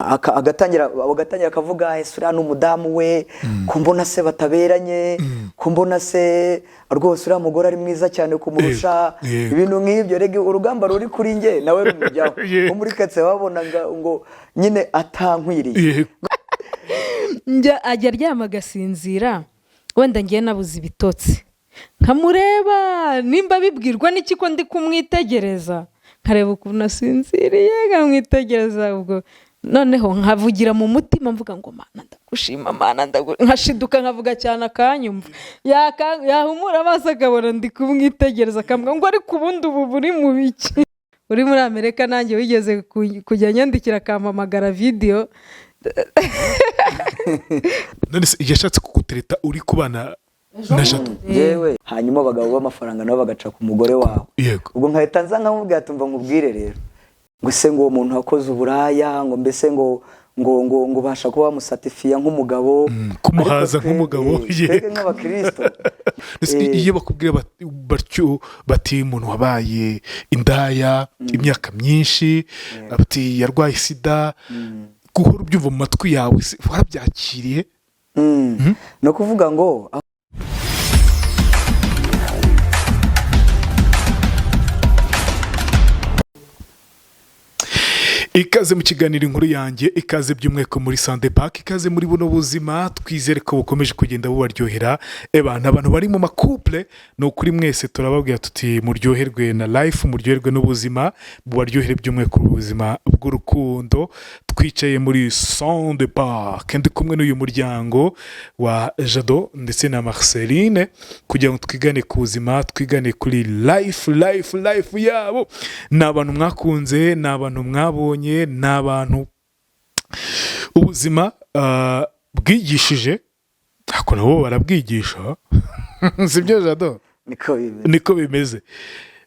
agatangira akavuga ese uriya n'umudamu we ko mbona se bataberanye ko mbona se rwose uriya mugore ari mwiza cyane kumurusha ibintu nk'ibyo. Rege urugamba ruri kuri nge nawe rumujyaho nko muri ketse wabona ngo nyine atankwiriye njya ajya aryama agasinzira wenda ngiye nabuze ibitotsi nkamureba nimba bibwirwa n'iki ko ndi kumwitegereza nkareba ukuntu asinziriye nkamwitegereza ubwo noneho nkavugira mu mutima mvuga ngo mana ndagushima mana nkashiduka nkavuga cyane akanyumva yahumura amaso akabona ndi kumwitegereza akamubwira ngo ariko ubundi ubu buri mu biki uri muri Amerika nanjye wigeze kujya nyandikira akampamagara video none se yashatse kugutereta uri kubana na Jado yewe hanyuma abagabo b'amafaranga nabo bagaca ku mugore wawe ubwo nkahita nza nkamubwira tumva nkubwire rero ngo se ngo umuntu wakoze uburaya ngo mbese ngo basha kuba bamusatifiya nk'umugabo kumuhaza nk'umugabo twebwe nk'abakristo iyo bakubwira batyo bati umuntu wabaye indaya imyaka myinshi bati yarwaye sida guhora ubyumva mu matwi yawe warabyakiriye no kuvuga ngo ikaze mu kiganiro inkuru yanjye, ikaze by'umweko muri Sunday Park, ikaze muri buno buzima twizere ko bukomeje kugenda bubaryohera. Abantu bari mu makouple no kuri mwese turababwira tuti muryoherwe na life, muryoherwe n'ubuzima, bubaryohere by'umweko ubuzima bw'urukundo. Twicaye muri Sunday Park ndi kumwe n'uyu muryango wa Jado ndetse na Marceline kugira ngo twigane ku buzima, twigane kuri life yabo. Ni abantu mwakunze, ni abantu mwabonye, ni abantu ubuzima bwigishije, ariko nabo barabwigisha sibyo Jado? Niko bimeze.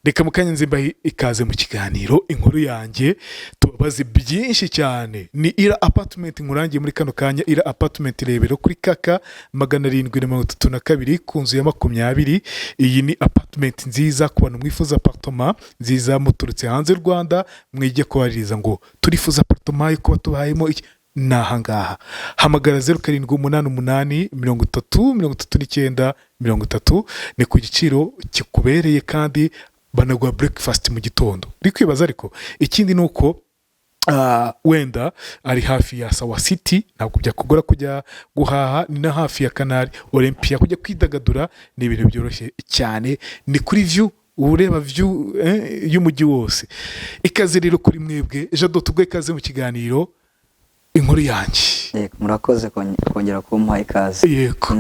Reka mukanya nzimbaho ikaze mu kiganiro inkuru yanjye, tubabaze byinshi cyane. Ni Ira Apartment nkurangiye muri kano kanya. Ira Apartment Rebero kuri kaka 732 ku nzu ya 20. Iyi ni apartment nziza ku bantu mwifuza apartment nziza muturutse hanze y'u Rwanda, mwige kubaririza ngo turifuza apartment yo kuba tubahayemo nahangaha. Hamagara 0788 ni ku giciro kikubereye kandi banagwa breakfast mu gitondo. Uri kwibaza ariko ikindi nuko wenda ari hafi ya Sawa City, ntabwo byakugora kujya guhaha, ni na hafi ya Canal Olympia kujya kwidagadura, ni ibintu byoroshye cyane, ni kuri view ureba view y'umujyi wose. Ikaze rero kuri mwebwe. Jado tugwe ikaze mu kiganiro inkuru yanjye. Murakoze kongera kumpa ikaze. Yego.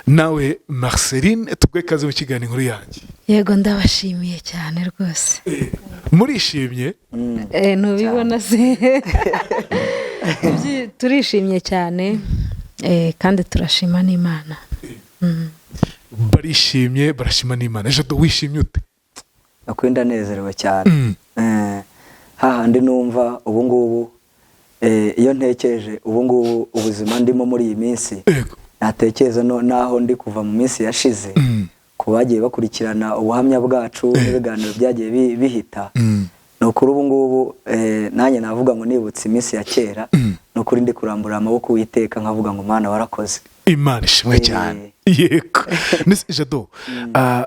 Nawe Marceline tugwe ikaze mu kiganiro inkuru yanjye. Yego ndabashimiye cyane rwose. Murishimye? Ntubibona se? Turishimye cyane kandi turashima n'Imana. Barishimye, barashima n'Imana. Jado wishimye ute? Nakwenda nezerewe cyane. Hahandi numva ubu ngubu iyo ntekereje ubu ngubu ubuzima ndimo muri iyi minsi, natekereza naho ndi kuva mu minsi yashize, ku bagiye bakurikirana ubuhamya bwacu n'ibiganiro byagiye bihita. No kuri ubu ngubu nanjye navuga ngo nibutse iminsi ya kera, no kuri ndi kurambura amaboko Uwiteka nkavuga ngo Mana warakoze. Imana ishimwe cyane. Yego. Nese Jado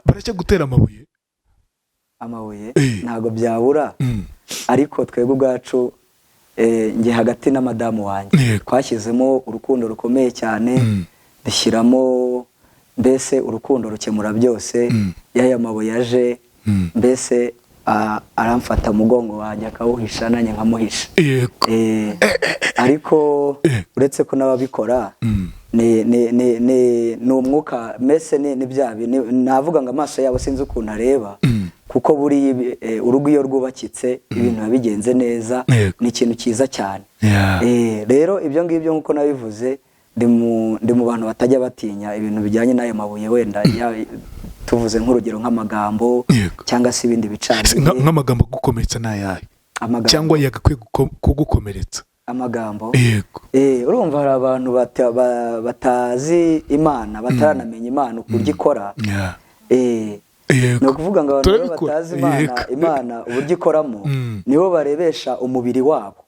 baracya gutera amabuye ntago byabura, ariko twebwe ubwacu nge hagati na madamu wanjye twashyizemo urukundo rukomeye cyane, dushyiramo mbese urukundo rukemura byose. Yaya mabuye yaje mbese aramfata umugongo wanjye akawuhisha nanjye nkamuhisha. Ariko uretse ko n'ababikora ni umwuka mbese ni byabi, navuga ngo amaso yabo sinzi ukuntu areba, kuko buri urugo iyo rwubakitse ibintu biba bigenze neza, ni ikintu cyiza cyane. Rero ibyo ngibyo nk'uko nabivuze, ndi mu bantu batajya batinya ibintu bijyanye n'ayo mabuye, wenda tuvuze nk'urugero nk'amagambo cyangwa se ibindi bicanye. Nk'amagambo gukomeretsa n'ayayo cyangwa yagakwiye kugukomeretsa amagambo. Urumva hari abantu batazi Imana, bataranamenya Imana ukuryo ikora. ni ukuvuga ngo abantu rero batazi imana uburyo ikoramo nibo barebesha umubiri wabo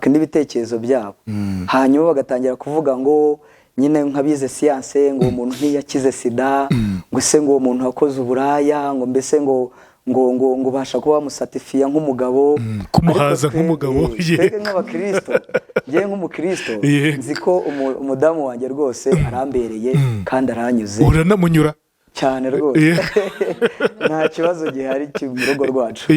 n'ibitekerezo byabo, hanyuma bagatangira kuvuga ngo nyine nk'abize siyanse ngo umuntu ntiyakize sida, ngo se ngo uwo muntu wakoze uburaya, ngo mbese ngo ubasha kuba wamusatifiya nk'umugabo, kumuhaza nk'umugabo. twebwe nk'abakristo, njyewe nk'umukristo nzi ko umudamu wanjye rwose arambereye kandi aranyuze, uranamunyura cyane rwose nta kibazo gihari mu rugo rwacu.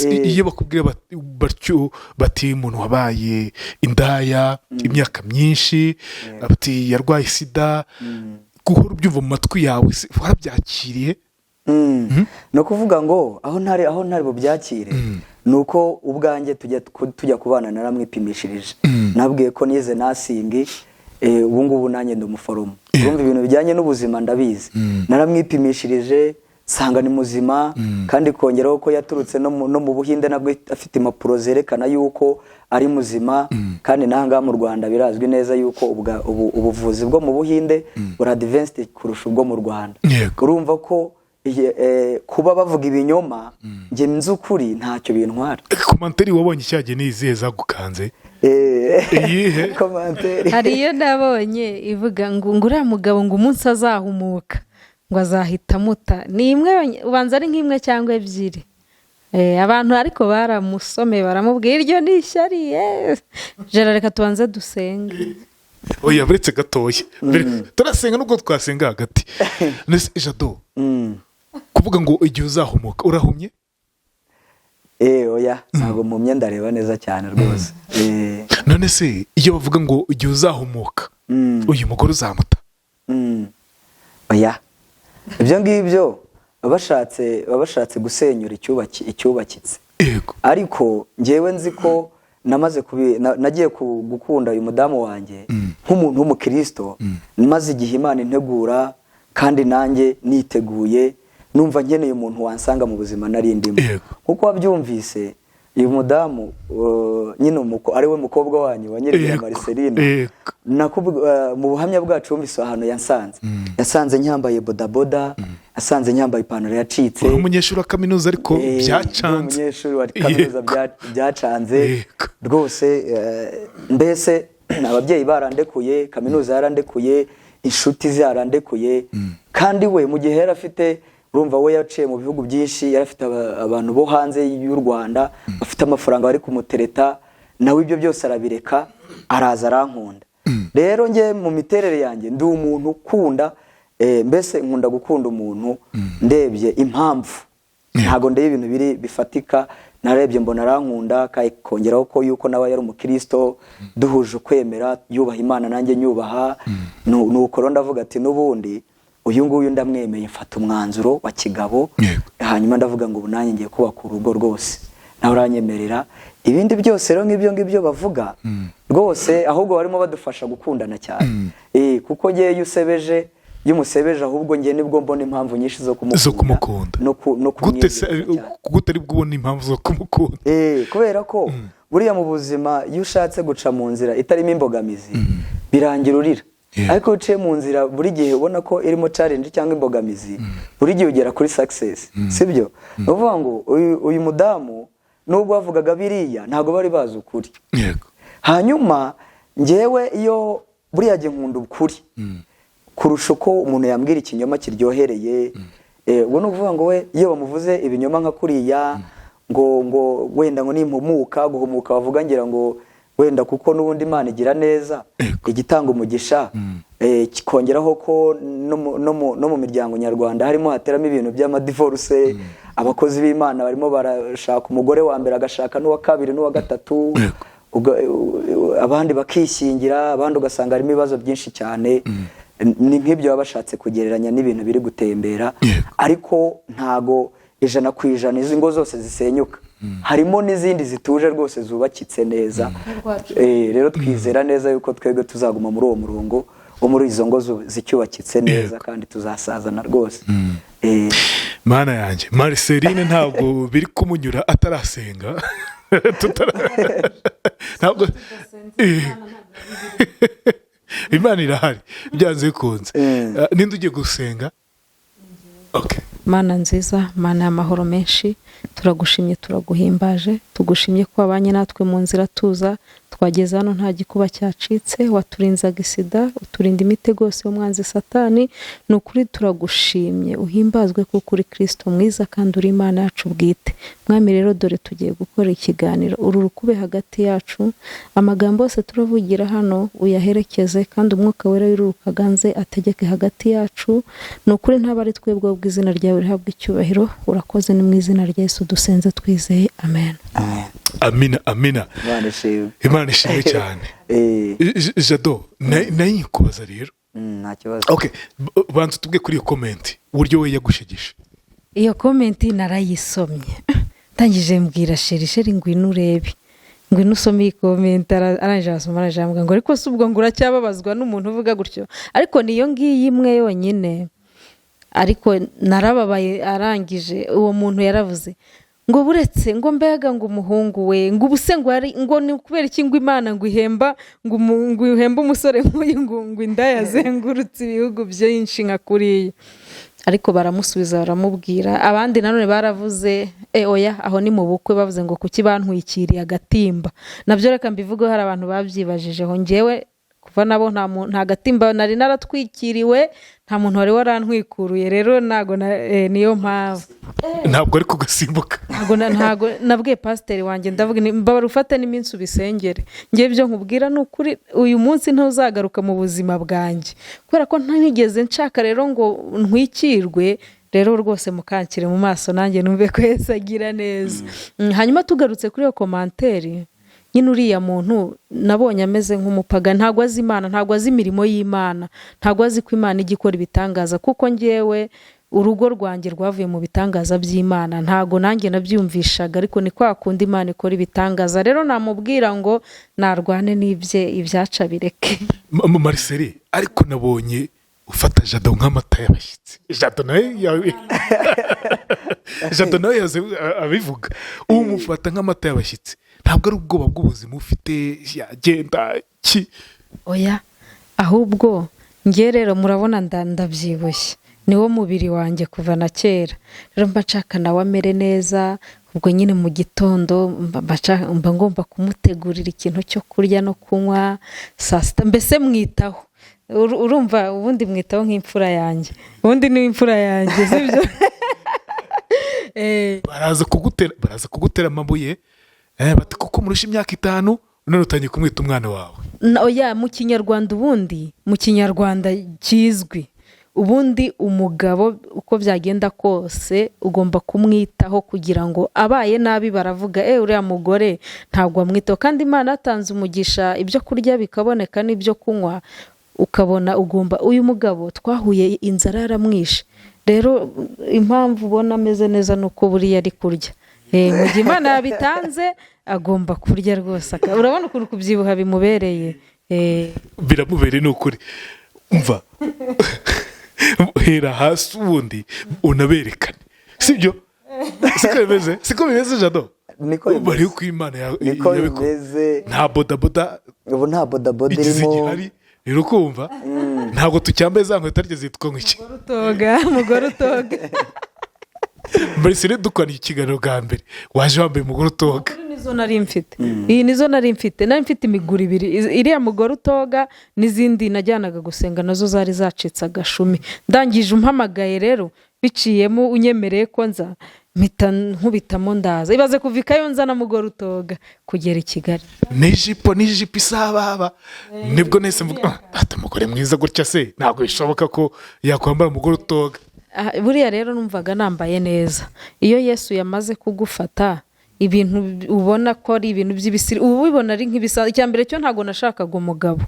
iyo bakubwira batyo bati umuntu wabaye indaya imyaka myinshi, bati yarwaye sida, guhora ubyumva mu matwi yawe warabyakiriye? ni ukuvuga ngo aho ntari bubyakire ni uko ubwanjye tujya kubana naramwipimishirije, nabwiye ko nize nasingi, ubu ngubu nanjye ndi umuforomo, urumva ibintu bijyanye n'ubuzima ndabizi, naramwipimishirije nsanga ni muzima, kandi kongeraho ko yaturutse no mu Buhinde, nabwo afite impapuro zerekana yuko ari muzima, kandi n'ahangaha mu Rwanda birazwi neza yuko ubuvuzi bwo mu Buhinde buri advanced kurusha ubwo mu Rwanda. Urumva ko kuba bavuga ibinyoma njye nzi ukuri ntacyo bintwara. Komanteri wabonye icyagiye n'izihe zagukanze? Komanteri hari iyo nabonye ivuga ngo uriya mugabo ngo umunsi azahumuka ngo azahita amuta, ni imwe ubanza ari nk'imwe cyangwa ebyiri, abantu ariko baramusomeye baramubwira iryo ni ishyari. Jera reka tubanze dusenge. Oya buretse gatoya, turasenga nubwo twasenga hagati. Jado, kuvuga ngo igihe uzahumuka urahumye? Oya ntabwo mpumye, ndareba neza cyane rwose. None se iyo bavuga ngo igihe uzahumuka uyu mugore uzamuta? Oya, ibyo ngibyo babashatse gusenyura icyubakitse. Ariko njyewe nzi ko nagiye gukunda uyu mudamu wanjye nk'umuntu w'umukristo, maze igihe Imana integura kandi nanjye niteguye, numva nkeneye umuntu wansanga mu buzima nari ndimo. Nkuko wabyumvise, uyu mudamu nyine ari we mukobwa wanyu wa Nyirigira Marceline, mu buhamya bwacu wumvise ahantu yasanze nyambaye bodaboda, yasanze nyambaye ipantaro yacitse. Uri umunyeshuri wa kaminuza ariko byacanze. Umunyeshuri wa kaminuza byacanze rwose, mbese ababyeyi barandekuye, kaminuza yarandekuye, inshuti zarandekuye, kandi we mu gihe yari afite, urumva we yaciye mu bihugu byinshi, yari afite abantu bo hanze y'u Rwanda bafite amafaranga bari kumutereta, nawe ibyo byose arabireka araza arankunda. Rero njye mu miterere yanjye ndi umuntu ukunda, mbese nkunda gukunda umuntu ndebye impamvu, ntago ndebe ibintu biri bifatika. Narebye mbona arankunda, kongeraho ko yuko nawe yari umukristo, duhuje ukwemera, yubaha Imana nanjye nyubaha, nuko rero ndavuga ati n'ubundi uyu nguyu ndamwemeye, mfata umwanzuro wa kigabo, hanyuma ndavuga ngo ubu nanjye ngiye kubaka urugo rwose, nawe uranyemerera. Ibindi byose rero nk'ibyo ngibyo bavuga rwose, ahubwo barimo badufasha gukundana cyane, kuko ngewe iyo umusebeje ahubwo ngewe nibwo mbona impamvu nyinshi zo kumukunda no gute ari bwubona impamvu zo kumukunda. Kubera ko buriya mu buzima iyo ushatse guca mu nzira itarimo imbogamizi birangira urira, ariko uciye mu nzira buri gihe ubona ko irimo challenge cyangwa imbogamizi, buri gihe ugera kuri success, sibyo? No kuvuga ngo uyu mudamu nubwo bavugaga biriya ntago bari bazi ukuri. Hanyuma ngewe iyo buriya gihe nkunda ukuri kurusha ko umuntu yambwira ikinyoma kiryohereye. Ubwo no kuvuga ngo we iyo bamuvuze ibinyoma nka kuriya ngo wenda ngo nimpumuka, guhumuka bavuga ngira ngo wenda kuko n'ubundi Imana igira neza igitanga umugisha, kikongeraho ko no mu miryango nyarwanda harimo hateramo ibintu by'amadivorce, abakozi b'Imana barimo barashaka umugore wa mbere agashaka n'uwa kabiri n'uwa gatatu, abandi bakishingira, abandi ugasanga harimo ibibazo byinshi cyane. Ni nk'ibyo baba bashatse kugereranya n'ibintu biri gutembera, ariko ntago 100% izi ngo zose zisenyuka, harimo n'izindi zituje rwose zubakitse neza. Rero twizera neza yuko twebwe tuzaguma muri uwo murongo wo muri izo ngo zicyubakitse neza, kandi tuzasazana rwose. Mana yanjye, Marceline ntabwo biri kumunyura atarasenga. Ntabwo Imana irahari byanze bikunze. Ninde ugiye gusenga? Okay. Mana nziza, Mana y'amahoro menshi, turagushimye turaguhimbaje, tugushimye ko wabanye natwe mu nzira tuza, twageze hano nta gikuba cyacitse, waturinzaga sida, uturinda imitego yose y'umwanzi Satani. Ni ukuri turagushimye, uhimbazwe kuko uri Kristo mwiza kandi uri Imana yacu bwite. Mwami rero dore tugiye gukora ikiganiro, uru rukube hagati yacu, amagambo yose turavugira hano uyaherekeze kandi umwuka wera wirukaganze ategeke hagati yacu. Ni ukuri ntaba ari twebwe ubw'izina ryawe rihabwa icyubahiro. Urakoze, ni mu izina rya Yesu dusenze twizeye, amen. Amina amina. Imana ishimwe cyane. Jado, nayo kubaza rero. Nta kibazo. Okay, banza tubwe kuri iyo comment uburyo we yagushegeshe. Iyo comment narayisomye, tangije mbwira sheri ngwino urebe, ngwino usome iyi comment. Aranje asoma arajambwa ngo ariko se ubwo ngo uracyababazwa n'umuntu uvuga gutyo, ariko niyo ngiyi imwe yonyine. Ariko narababaye. Arangije uwo muntu yaravuze ngo buretse ngo mbega ngo umuhungu we ngo ubuse ngo ni kubera iki ngo Imana ngo ihemba ngo ihemba umusore nk'uyu ngo inda yazengurutse ibihugu byinshi nka kuriya. Ariko baramusubiza baramubwira. Abandi nanone baravuze oya aho ni mu bukwe, bavuze ngo kuki bantwikiriye agatimba. Nabyo reka mbivuge, hari abantu babyibajijeho. Njyewe kuva nabo nta gatimba nari naratwikiriwe, nta muntu wari warantwikuruye. Rero nago niyo mpamvu ntabwo ari kugasimbuka. ntago nabwiye pasiteri wanjye ndavuga mbabara ufate n'iminsi ubisengere. Ngiye byo nkubwira ni ukuri uyu munsi ntuzagaruka mu buzima bwanjye, kubera ko ntanigeze nshaka rero ngo ntwikirwe. Rero rwose mukankire mu maso nanjye numve ko Yesu agira neza. Hanyuma tugarutse kuri iyo komanteri, nyine uriya muntu nabonye ameze nk'umupaga. Ntabwo azi Imana, ntabwo azi imirimo y'Imana, ntabwo azi ko Imana igikora ibitangaza. Kuko njyewe urugo rwanjye rwavuye mu bitangaza by'Imana, ntabwo nanjye nabyumvishaga, ariko ni kwa kundi Imana ikora ibitangaza. Rero namubwira ngo narwane ibyaca bireke. Marcel, ariko nabonye ufata Jado nk'amata y'abashyitsi. Jado nawe abivuga, umufata nk'amata y'abashyitsi. Ntabwo ari ubwoba bw'ubuzima ufite yagenda ki? Oya, ahubwo ngiye rero murabona ndabyibushye, niwo mubiri wanjye kuva na kera. Rero mba nshaka nawe amere neza. Ubwo nyine mu gitondo mba ngomba kumutegurira ikintu cyo kurya no kunywa, saa sita mbese mwitaho. Urumva ubundi mwitaho nk'imfura yanjye, ubundi ni imfura yanjye, sibyo? Baraza kugutera amabuye bati kuko murusha imyaka 5 none utangiye kumwita umwana wawe. Oya, mu Kinyarwanda, ubundi mu Kinyarwanda kizwi, ubundi umugabo uko byagenda kose ugomba kumwitaho kugira ngo abaye nabi baravuga uriya mugore ntabwo amwitaho. Kandi Imana atanze umugisha, ibyo kurya bikaboneka n'ibyo kunywa, ukabona ugomba. Uyu mugabo twahuye inzara yaramwishe, rero impamvu ubona ameze neza nuko buriya ari kurya. Mu gihe Imana yabitanze agomba kurya rwose. Urabona ukuntu kubyibuha bimubereye. Biramubereye ni ukuri. Umva, hera hasi ubundi unaberekane, sibyo? Siko bimeze Jado? Bari uko Imana yabikoze. Nta bodaboda, ubu nta bodaboda irimo. Rero kumva ntabwo tucyambaye za nkweto ariko zitwa nk'iki. Mugore utoga. Mbese dukora ikiganiro bwa mbere waje wambaye umugore utoga. Nizo nari mfite. Iyi nizo nari mfite imiguru 2. Iriya mugore utoga n'izindi najyanaga gusenga nazo zari zacitse agashumi. Ndangije umpamagaye rero biciyemo unyemereye ko nza mpita nkubitamo ndaza. Ibaze kuvikayo nza na mugore utoga kugera i Kigali. Nijipo isababa. Nibwo nese mvuga ati umugore mwiza gutya se ntabwo bishoboka ko yakwambara umugore utoga. Buriya rero numvaga nambaye neza. Iyo Yesu yamaze kugufata, ibintu ubona ko ari ibintu by'ibisiri, ubu bibona ari nk'ibisa. Icyambere cyo ntago nashakaga umugabo.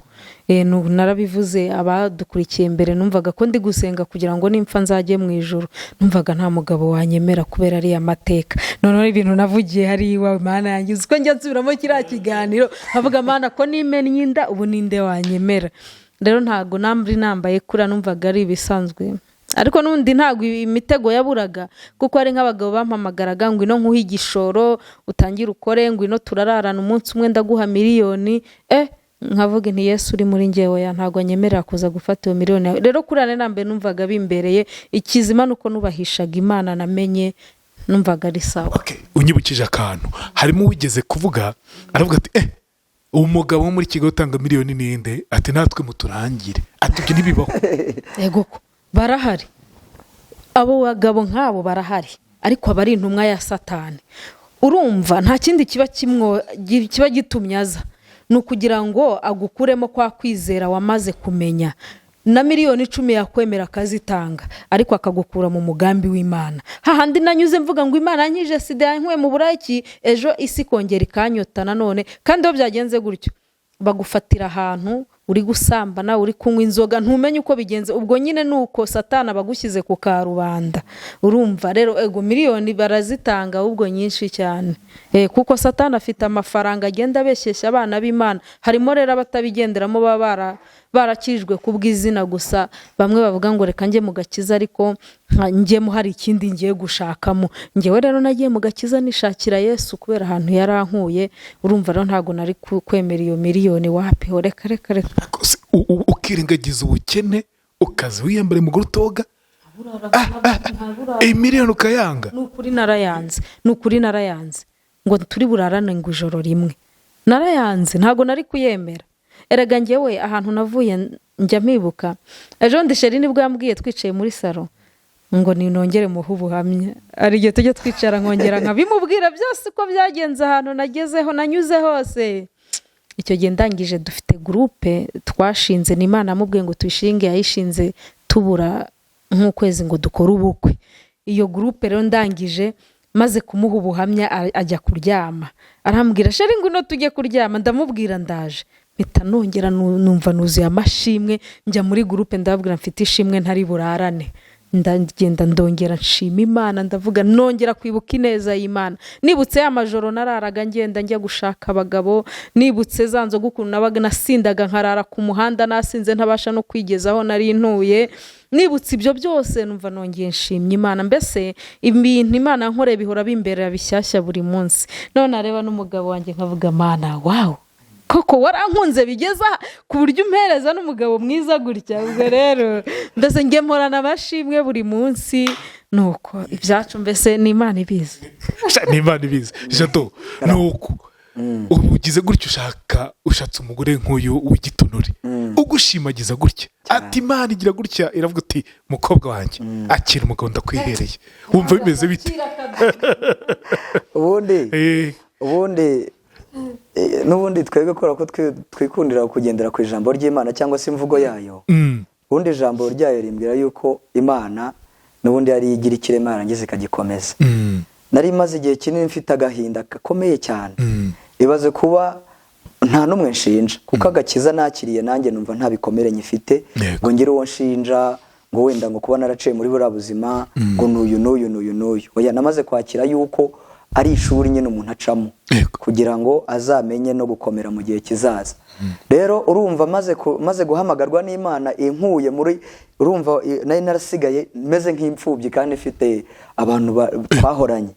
Narabivuze abadukurikiye mbere, numvaga ko ndi gusenga kugira ngo nimpfa nzajye mu ijuru. Numvaga nta mugabo wanyemera kubera ari amateka. None ibintu navugiye hari iwawe Mana yanjye, uko njya nsubiramo kiriya kiganiro havuga Mana ko nimennye inda ubu ninde wanyemera. Rero ntago nambaye kura, numvaga ari ibisanzwe. Ariko nundi ntago imitego yaburaga, kuko ari nk'abagabo bampamagaraga ngo ino nkuhigishoro utangira ukore, ngo ino turararana umunsi umwe ndaguha miliyoni. nkavuga nti Yesu uri muri njyewe ya ntabwo nyemerera kuza gufata iyo miliyoni yawe. Rero kurane nambe numvaga bimbereye ikizima nuko nubahishaga Imana namenye numvaga ari sawa. Okay, unyibukije akantu harimo wigeze kuvuga aravuga ati umugabo wo muri Kigali utanga miliyoni ninde ati natwe muturangire ati ibyo ntibibaho. Yego ko barahari abo bagabo nk'abo barahari ariko abari intumwa ya Satani. Urumva nta kindi kiba gitumye aza ni ukugira ngo agukuremo kwa kwizera wamaze kumenya na miliyoni 10 yakwemera akazitanga ariko akagukura mu mugambi w'Imana. Hahandi nanyuze mvuga ngo Imana nkije sida yankwe mu buraki ejo isi kongera ikanyota nanone kandi iyo byagenze gutyo bagufatira ahantu uri gusambana uri kunywa inzoga ntumenye uko bigenze ubwo nyine nuko Satani abagushyize ku karubanda. Urumva rero ego miliyoni barazitanga ubwo nyinshi cyane kuko Satani afite amafaranga agenda abeshyeshya abana b'Imana. Harimo rero abatabigenderamo baba barakijwe kubw'izina gusa bamwe bavuga ngo reka njye mu gakiza ariko njye mu hari ikindi ngiye gushakamo. Njyewe rero nagiye mu gakiza nishakira Yesu kubera ahantu yarankuye. Urumva rero ntago nari kwemera iyo miliyoni wapi reka ukirengagiza ubukene ukaza wiyambare mu gutoga miliyoni ukayanga. Nukuri narayanze ngo turi burarane ngo ijoro rimwe narayanze ntago nari kuyemera. Erega njyewe ahantu navuye njya mpibuka ejo ndisheri nibwo yambwiye twicaye muri salo ngo ninongere muhe ubuhamya. Ari igihe tujye twicara nkongera nkabimubwira byose uko byagenze ahantu nagezeho nanyuze hose. Icyo gihe ndangije dufite groupe twashinze n'Imana amubwiye ngo tuyishinge yayishinze tubura nk'ukwezi ngo dukore ubukwe. Iyo groupe rero ndangije maze kumuha ubuhamya ajya kuryama arambwira sheri ngwino tujye kuryama ndamubwira ndaje mpita nongera numva nuzuye amashimwe njya muri groupe ndababwira mfite ishimwe ntari burarane. Ndagenda ndongera nshima Imana ndavuga nongera kwibuka ineza y'Imana. Nibutse amajoro nararaga ngenda njya gushaka abagabo nibutse zanzo gukuntu nabaga nasindaga nkarara ku muhanda nasinze ntabasha no kwigezaho nari ntuye. Nibutse ibyo byose numva nongeye nshimye Imana. Mbese ibintu Imana nkore bihora bimberera bishyashya buri munsi. None areba n'umugabo wanjye nkavuga Mana wow koko warankunze bigeza ku buryo umpereza n'umugabo mwiza gutya. Ubwo rero mbese ngemorana abashimwe buri munsi nuko ibyacu mbese ni Imana ibizi. Ni Imana ibizi Jado nuko ugize gutyo ushatse umugore nk'uyu w'igitonore ugushimagiza gutya ati Imana igira gutya iravuga ati mukobwa wanjye akira umugabo ndakwihereye wumva bimeze bite? ubundi n'ubundi twebwe kora ko twikundira kugendera ku ijambo ry'Imana cyangwa se imvugo yayo. Ubundi ijambo ryayo rimbwira yuko Imana n'ubundi yari igira ikirema yarangiza ikagikomeza. Nari maze igihe kinini mfite agahinda gakomeye cyane. Ibaze kuba nta numwe nshinja kuko agakiza nakiriye nanjye numva nta bikomere nyifite ngo ngire uwo nshinja ngo wenda ngo kuba naraciye muri buriya buzima ngo n'uyu. Oya namaze kwakira yuko ari ishuri nyine umuntu acamo kugira ngo azamenye no gukomera mu gihe kizaza. Rero urumva maze guhamagarwa n'Imana inkuye muri urumva nari narasigaye meze nk'imfubyi kandi ifite abantu twahoranye.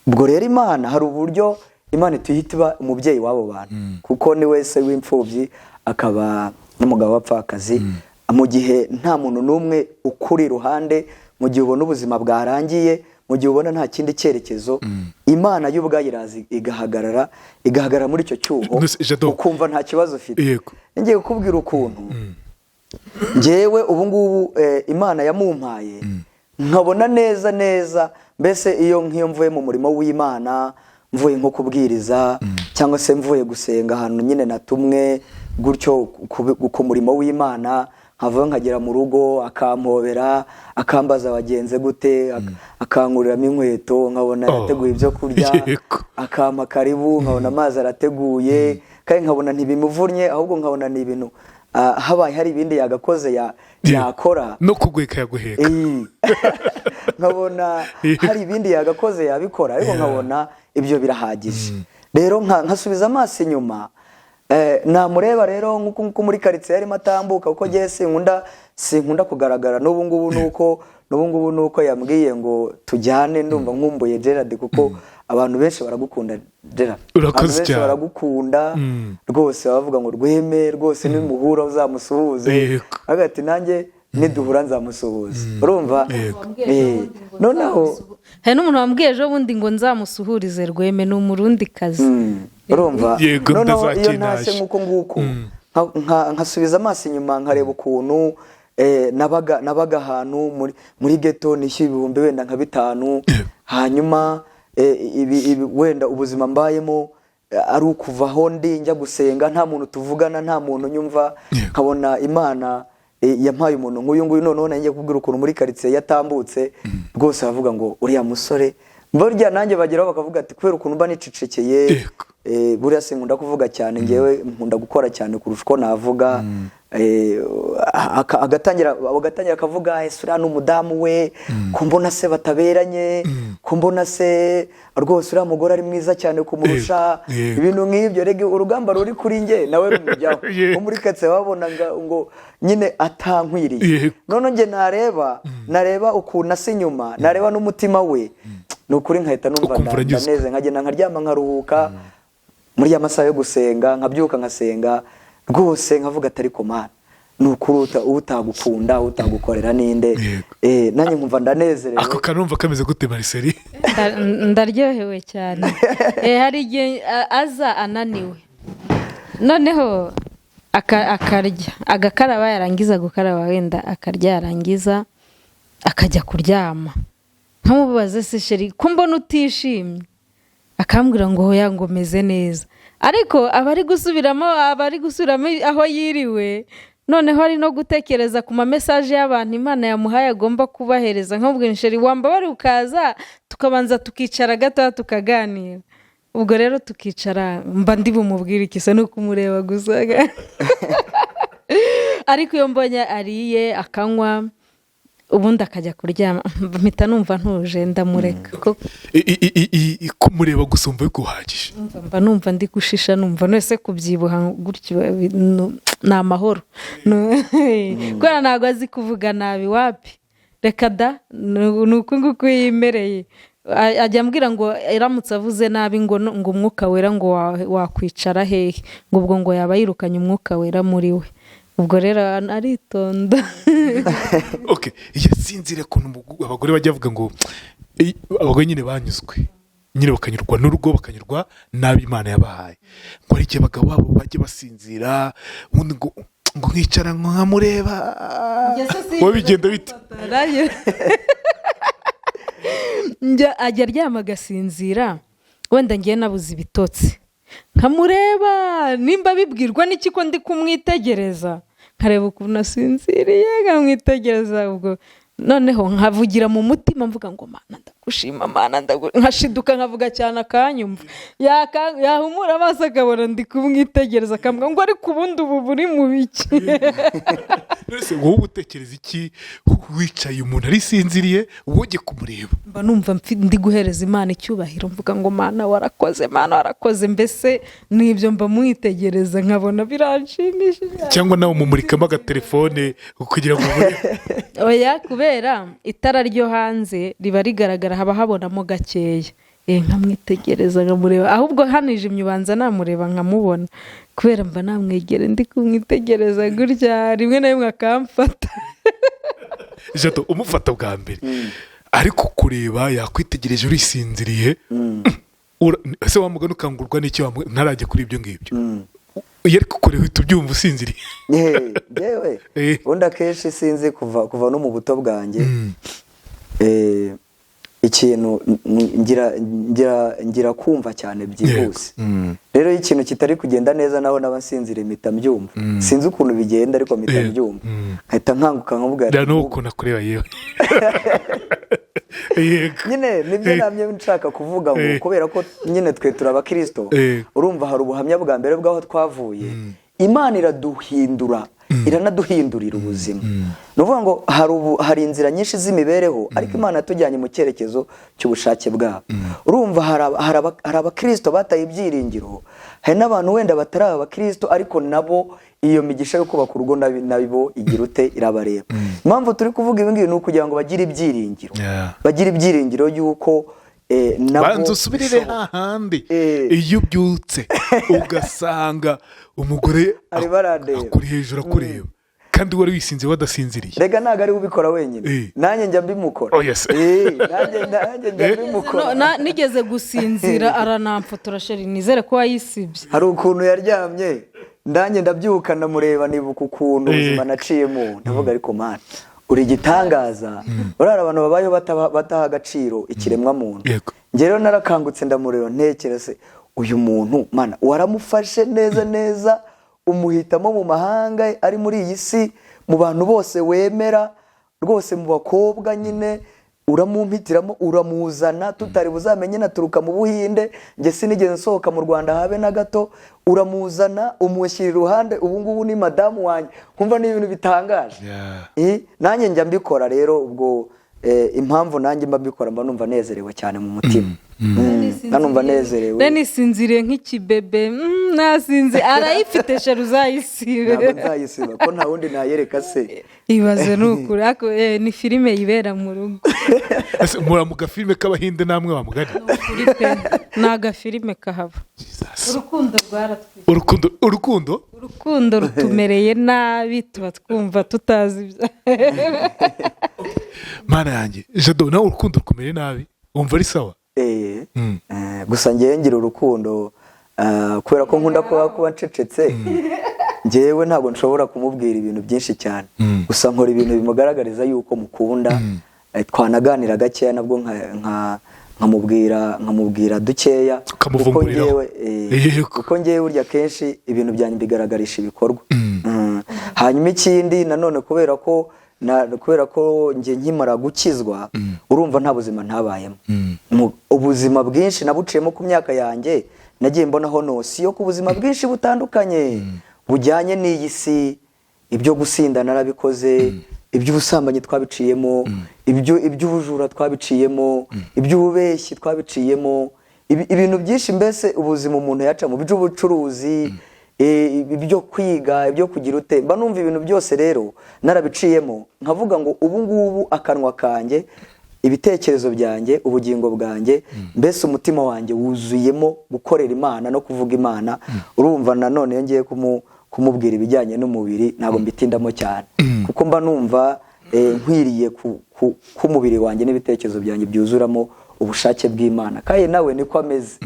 Ubwo rero Imana hari uburyo Imana tuhita umubyeyi w'abo bantu kuko ni wese w'imfubyi akaba n'umugabo wapfakazi mu gihe nta muntu n'umwe ukuri iruhande mu gihe ubona ubuzima bwarangiye mu gihe ubona nta kindi cyerekezo Imana y'ubwayo irazi igahagarara muri icyo cyuho ukumva nta kibazo ufite. Ngiye kukubwira ukuntu njyewe ubu ngubu Imana yamumpaye nkabona neza mbese iyo mvuye mu murimo w'Imana mvuye nko kubwiriza cyangwa se mvuye gusenga ahantu nyine natumwe gutyo ku murimo w'Imana nkava nkagera mu rugo akampobera akambaza abagenze gute akankuriramo inkweto nkabona yateguye ibyo kurya akampa karibu nkabona amazi arateguye kandi nkabona ntibimuvunnye ahubwo nkabona ni ibintu habaye hari ibindi yagakoze yakora no kugweka yaguheka nkabona hari ibindi yagakoze yabikora ariko nkabona ibyo birahagije. Rero nkasubiza amaso inyuma namureba rero nk'uko muri karitsiye yarimo atambuka kuko ngewe sinkunda kugaragara n'ubu ngubu nuko yambwiye ngo tujyane ndumva nkumbuye Gerard kuko abantu benshi baragukunda Gerard, abantu benshi baragukunda rwose bavuga ngo Rweme rwose nimuhura uzamusuhuze hagati nanjye niduhura nzamusuhuza urumva. Noneho hari n'umuntu wambwiye ejo bundi ngo nzamusuhurize Rweme ni umurundi kazi urumva. Noneho iyo ntashye nk'uko nkasubiza amaso inyuma nkareba ukuntu nabaga ahantu muri ghetto nishyuye ibihumbi wenda nka 5 hanyuma wenda ubuzima mbayemo ari ukuvaho ndi njya gusenga nta muntu tuvugana nta muntu nyumva nkabona Imana yampaye umuntu nk'uyu nguyu noneho nanjye kubwira ukuntu muri karitsiye yatambutse rwose bavuga ngo uriya musore burya nanjye bageraho bakavuga ati kubera ukuntu mba nicecekeye buriya sinkunda kuvuga cyane ngewe nkunda gukora cyane kurusha uko navuga agatangira akavuga ese uriya n'umudamu we ko mbona se bataberanye ko mbona se rwose uriya mugore ari mwiza cyane kumurusha ibintu nk'ibyo rege urugamba ruri kuri nge nawe rumujyaho nko muri karitsiye babona ngo nyine atankwiriye none nge nareba ukuntu asa inyuma nareba n'umutima we ni ukuri nkahita numva ndaneze nkagenda nkaryama nkaruhuka muri ya masaha yo gusenga nkabyuka nkasenga rwose nkavuga atari ko Mana ni ukuri utagukunda utagukorera ninde nanjye nkumva ndanezerewe. Ako kanumva kameze gute Marcel? Ndaryohewe cyane. Hari igihe aza ananiwe noneho akarya agakaraba yarangiza gukaraba wenda akarya yarangiza akajya kuryama nkamubaza se sheri ko mbona utishimye akambwira ngo hoya ngo meze neza ariko abari gusubiramo aho yiriwe noneho ari no gutekereza ku ma message y'abantu Imana yamuhaye agomba kubahereza nk'ubwo sheri wamba bari ukaza tukabanza tukicara gato tukaganira ubwo rero tukicara mba ndi bumubwira ikisa no kumureba gusa ariko iyo mbonye ariye akanywa ubundi akajya kuryama mpita numva ntuje ndamureka kumureba gusa umva biguhagije mba numva ndi gushisha numva nese kubyibuha gutyo ni amahoro kubera ntabwo azi kuvuga nabi wapi reka da ni uku nguku yimereye ajya ambwira ngo iramutse avuze nabi ngo umwuka wera ngo wakwicara hehe ngo ubwo ngo yaba yirukanye umwuka wera muri we ubwo rero aritonda. Okay, yasinzire kuntu abagore bajya bavuga ngo abagore nyine banyuzwe nyine bakanyurwa n'urugo bakanyurwa nabi Imana yabahaye ngo ari abagabo babo bajye basinzira ubundi ngo nkicara nkamureba wowe bigenda bite? Ajya aryama agasinzira wenda ngiye nabuze ibitotsi nkamureba nimba bibwirwa n'iki ko ndi kumwitegereza nkareba ukuntu asinziriye nkamwitegereza ubwo noneho nkavugira mu mutima mvuga ngo Mana ndagushima Mana nkashiduka nkavuga cyane akanyumva yahumura amaso akabona ndi kumwitegereza akambwira ngo ariko ubundi ubu buri mu biki. Nese wowe utekereza iki wicaye umuntu ari sinziriye wowe kumureba? Mba numva ndi guhereza Imana icyubahiro mvuga ngo Mana warakoze mbese nibyo mba mwitegereza nkabona biranshimishije. Cyangwa nawe mumurikamo agatelefone kugira ngo oya kubera itara ryo hanze riba rigaragara haba habonamo gakeya nkamwitegereza nkamureba ahubwo hanijimye ubanza namureba nkamubona kubera mba namwegere ndi kumwitegereza gutya rimwe na rimwe akamfata. Jato umufata bwa mbere ariko kureba yakwitegereje urisinziriye ese wamugana ukangurwa n'iki ntarajya kuri ibyo ngibyo iyo ariko kureba uhita ubyumva usinziriye? yewe ubundi akenshi sinzi kuva no mu buto bwanjye ikintu ngira kumva cyane byihuse rero iyo ikintu kitari kugenda neza naho n'abasinzire mpita mbyumva sinzi ukuntu bigenda ariko mpita mbyumva nkahita nkanguka nkavuga rero nuko nakureba yewe nyine nibyo namye nshaka kuvuga ngo kubera ko nyine twe turabakristo urumva hari ubuhamya bwa mbere bwaho twavuye Imana iraduhindura iranaduhindurira ubuzima. Ni ukuvuga ngo hari inzira nyinshi z'imibereho ariko Imana yatujyanye mu cyerekezo cy'ubushake bwabo. Urumva hari abakristo bataye ibyiringiro, hari n'abantu wenda batari abakristo ariko nabo iyo migisha yo kubaka urugo nabo igira ute irabareba. Impamvu turi kuvuga ibi ngibi ni ukugira ngo bagire ibyiringiro, bagire ibyiringiro y'uko banza usubirire hahandi iyo ubyutse ugasanga umugore akuri hejuru akureba kandi wari wisinze wadasinziriye. Rega ntabwo ari ubikora wenyine, nanjye njya mbimukora. Nanjye njya mbimukora. Nigeze gusinzira aranamfotora sheri, nizere ko wayisibye. Hari ukuntu yaryamye nanjye ndabyuka ndamureba nibuka ukuntu ubuzima naciyemo, ndavuga ariko Mana uri igitangaza. Urara abantu babayeho bataha agaciro ikiremwa muntu. Njye rero narakangutse ndamureba ntekereze uyu muntu Mana waramufashe neza neza, umuhitamo mu mahanga ari muri iyi si, mu bantu bose wemera rwose, mu bakobwa nyine uramumpitiramo, uramuzana tutari buzamenye naturuka mu Buhinde, njye sinigeze nsohoka mu Rwanda habe na gato, uramuzana umushyira iruhande, ubu ngubu ni madamu wanjye. Kumva ni ibintu bitangaje. Nanjye njya mbikora rero, ubwo impamvu nanjye mba mbikora mba numva nezerewe cyane mu mutima. Numva nezerewe. Nisinziriye nk'ikibebe, nasinze arayifite sheri uzayisibe. Ntabwo nzayisiba ko nta wundi nayereka se. Ibaze nukuri ako ni filime yibera mu rugo. Mura mu gafilime k'Abahinde namwe bamugari. Ni agafilime kahaba. Urukundo rwaratwize. Urukundo rutumereye nabi, tuba twumva tutazi. Mana yanjye Jado, nawe urukundo rukumereye nabi wumva ari sawa? Gusa ngewe ngira urukundo kubera ko nkunda kuba ncecetse, ngewe ntabwo nshobora kumubwira ibintu byinshi cyane, gusa nkora ibintu bimugaragariza yuko mukunda. Twanaganira gakeya nabwo nkamubwira dukeya, kuko ngewe burya kenshi ibintu byanjye bigaragarisha ibikorwa. Hanyuma ikindi nanone kubera ko njye nkimara gukizwa, urumva nta buzima ntabayemo. Ubuzima bwinshi nabuciyemo ku myaka yanjye, nagiye mbonaho nosiyo ku buzima bwinshi butandukanye bujyanye n'iyi si. Ibyo gusinda narabikoze, iby'ubusambanyi twabiciyemo, iby'ubujura twabiciyemo, iby'ububeshyi twabiciyemo, ibintu byinshi mbese ubuzima umuntu yacamo, iby'ubucuruzi, ibyo kwiga, ibyo kugira ute, mba numva ibintu byose rero narabiciyemo. Nkavuga ngo ubu ngubu akanwa kanjye, ibitekerezo byanjye, ubugingo bwanjye, mbese umutima wanjye wuzuyemo gukorera Imana no kuvuga Imana. Urumva nanone ngiye kumubwira ibijyanye n'umubiri ntabwo mbitindamo cyane, kuko mba numva nkwiriye k'umubiri wanjye n'ibitekerezo byanjye byuzuramo ubushake bw'Imana, kandi nawe niko ameze.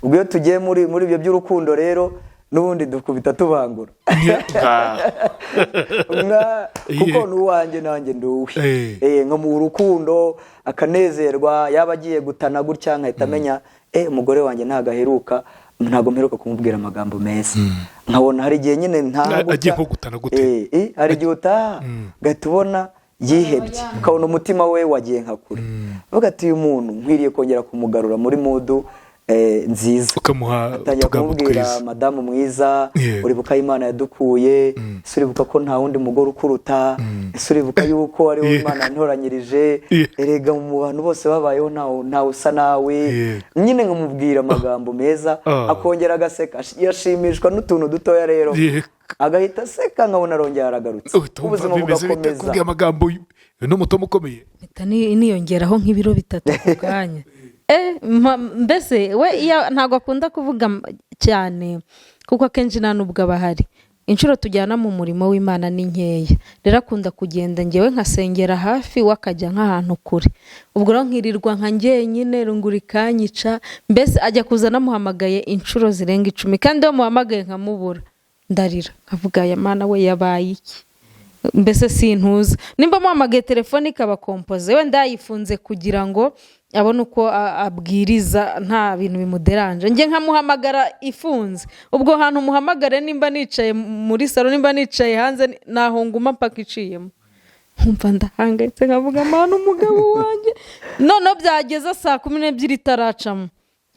Ubwo iyo tugiye muri ibyo by'urukundo rero n'ubundi dukubita tubangura, kuko n'uwanjye nanjye nduwe. Nko mu rukundo akanezerwa, yaba agiye gutana gutya nkahita amenya umugore wanjye ntabwo mperuka kumubwira amagambo meza. Nkabona hari igihe nyine agiye nko gutana gute, hari igihe utaha ugahita ubona yihebye, ukabona umutima we wagiye nka kure. Uvuga ati uyu muntu nkwiriye kongera kumugarura muri mudu nziza, atangira kumubwira madamu mwiza, uribuka Imana yadukuye, uribuka ko nta wundi mugore ukuruta, uribuka yuko ari wowe Imana yantoranyirije, erega mu bantu bose babayeho ntawe usa nawe. Nyine nkamubwira amagambo meza, akongera agaseka, yashimishwa n'utuntu dutoya rero, agahita aseka, nkabona arongera aragarutse, ubuzima bugakomeza. Kubwira amagambo n'umutomo ukomeye, niyongeraho nk'ibiro 3 ku kanya. Mbese we ntabwo akunda kuvuga cyane, kuko akenshi nta nubwo aba ahari. Inshuro tujyana mu murimo w'Imana ni nkeya, rero akunda kugenda ngewe nkasengera hafi, wakajya nk'ahantu kure. Ubwo rero nkirirwa nka njyenyine, runguri kanyica, mbese ajya kuza namuhamagaye inshuro zirenga 10, kandi iyo muhamagaye nkamubura ndarira, nkavuga aya Mana we yabaye iki? Mbese sintuza, nimba muhamagaye telefone ikaba kompoze, wenda yayifunze kugira ngo abone uko abwiriza nta bintu bimuderanje, njye nkamuhamagara ifunze. Ubwo hantu muhamagare, nimba nicaye muri salo, nimba nicaye hanze, naho nguma mpaka iciyemo, nkumva ndahangayitse, nkavuga Mana umugabo wanjye. None byageza saa 12 itaracamo,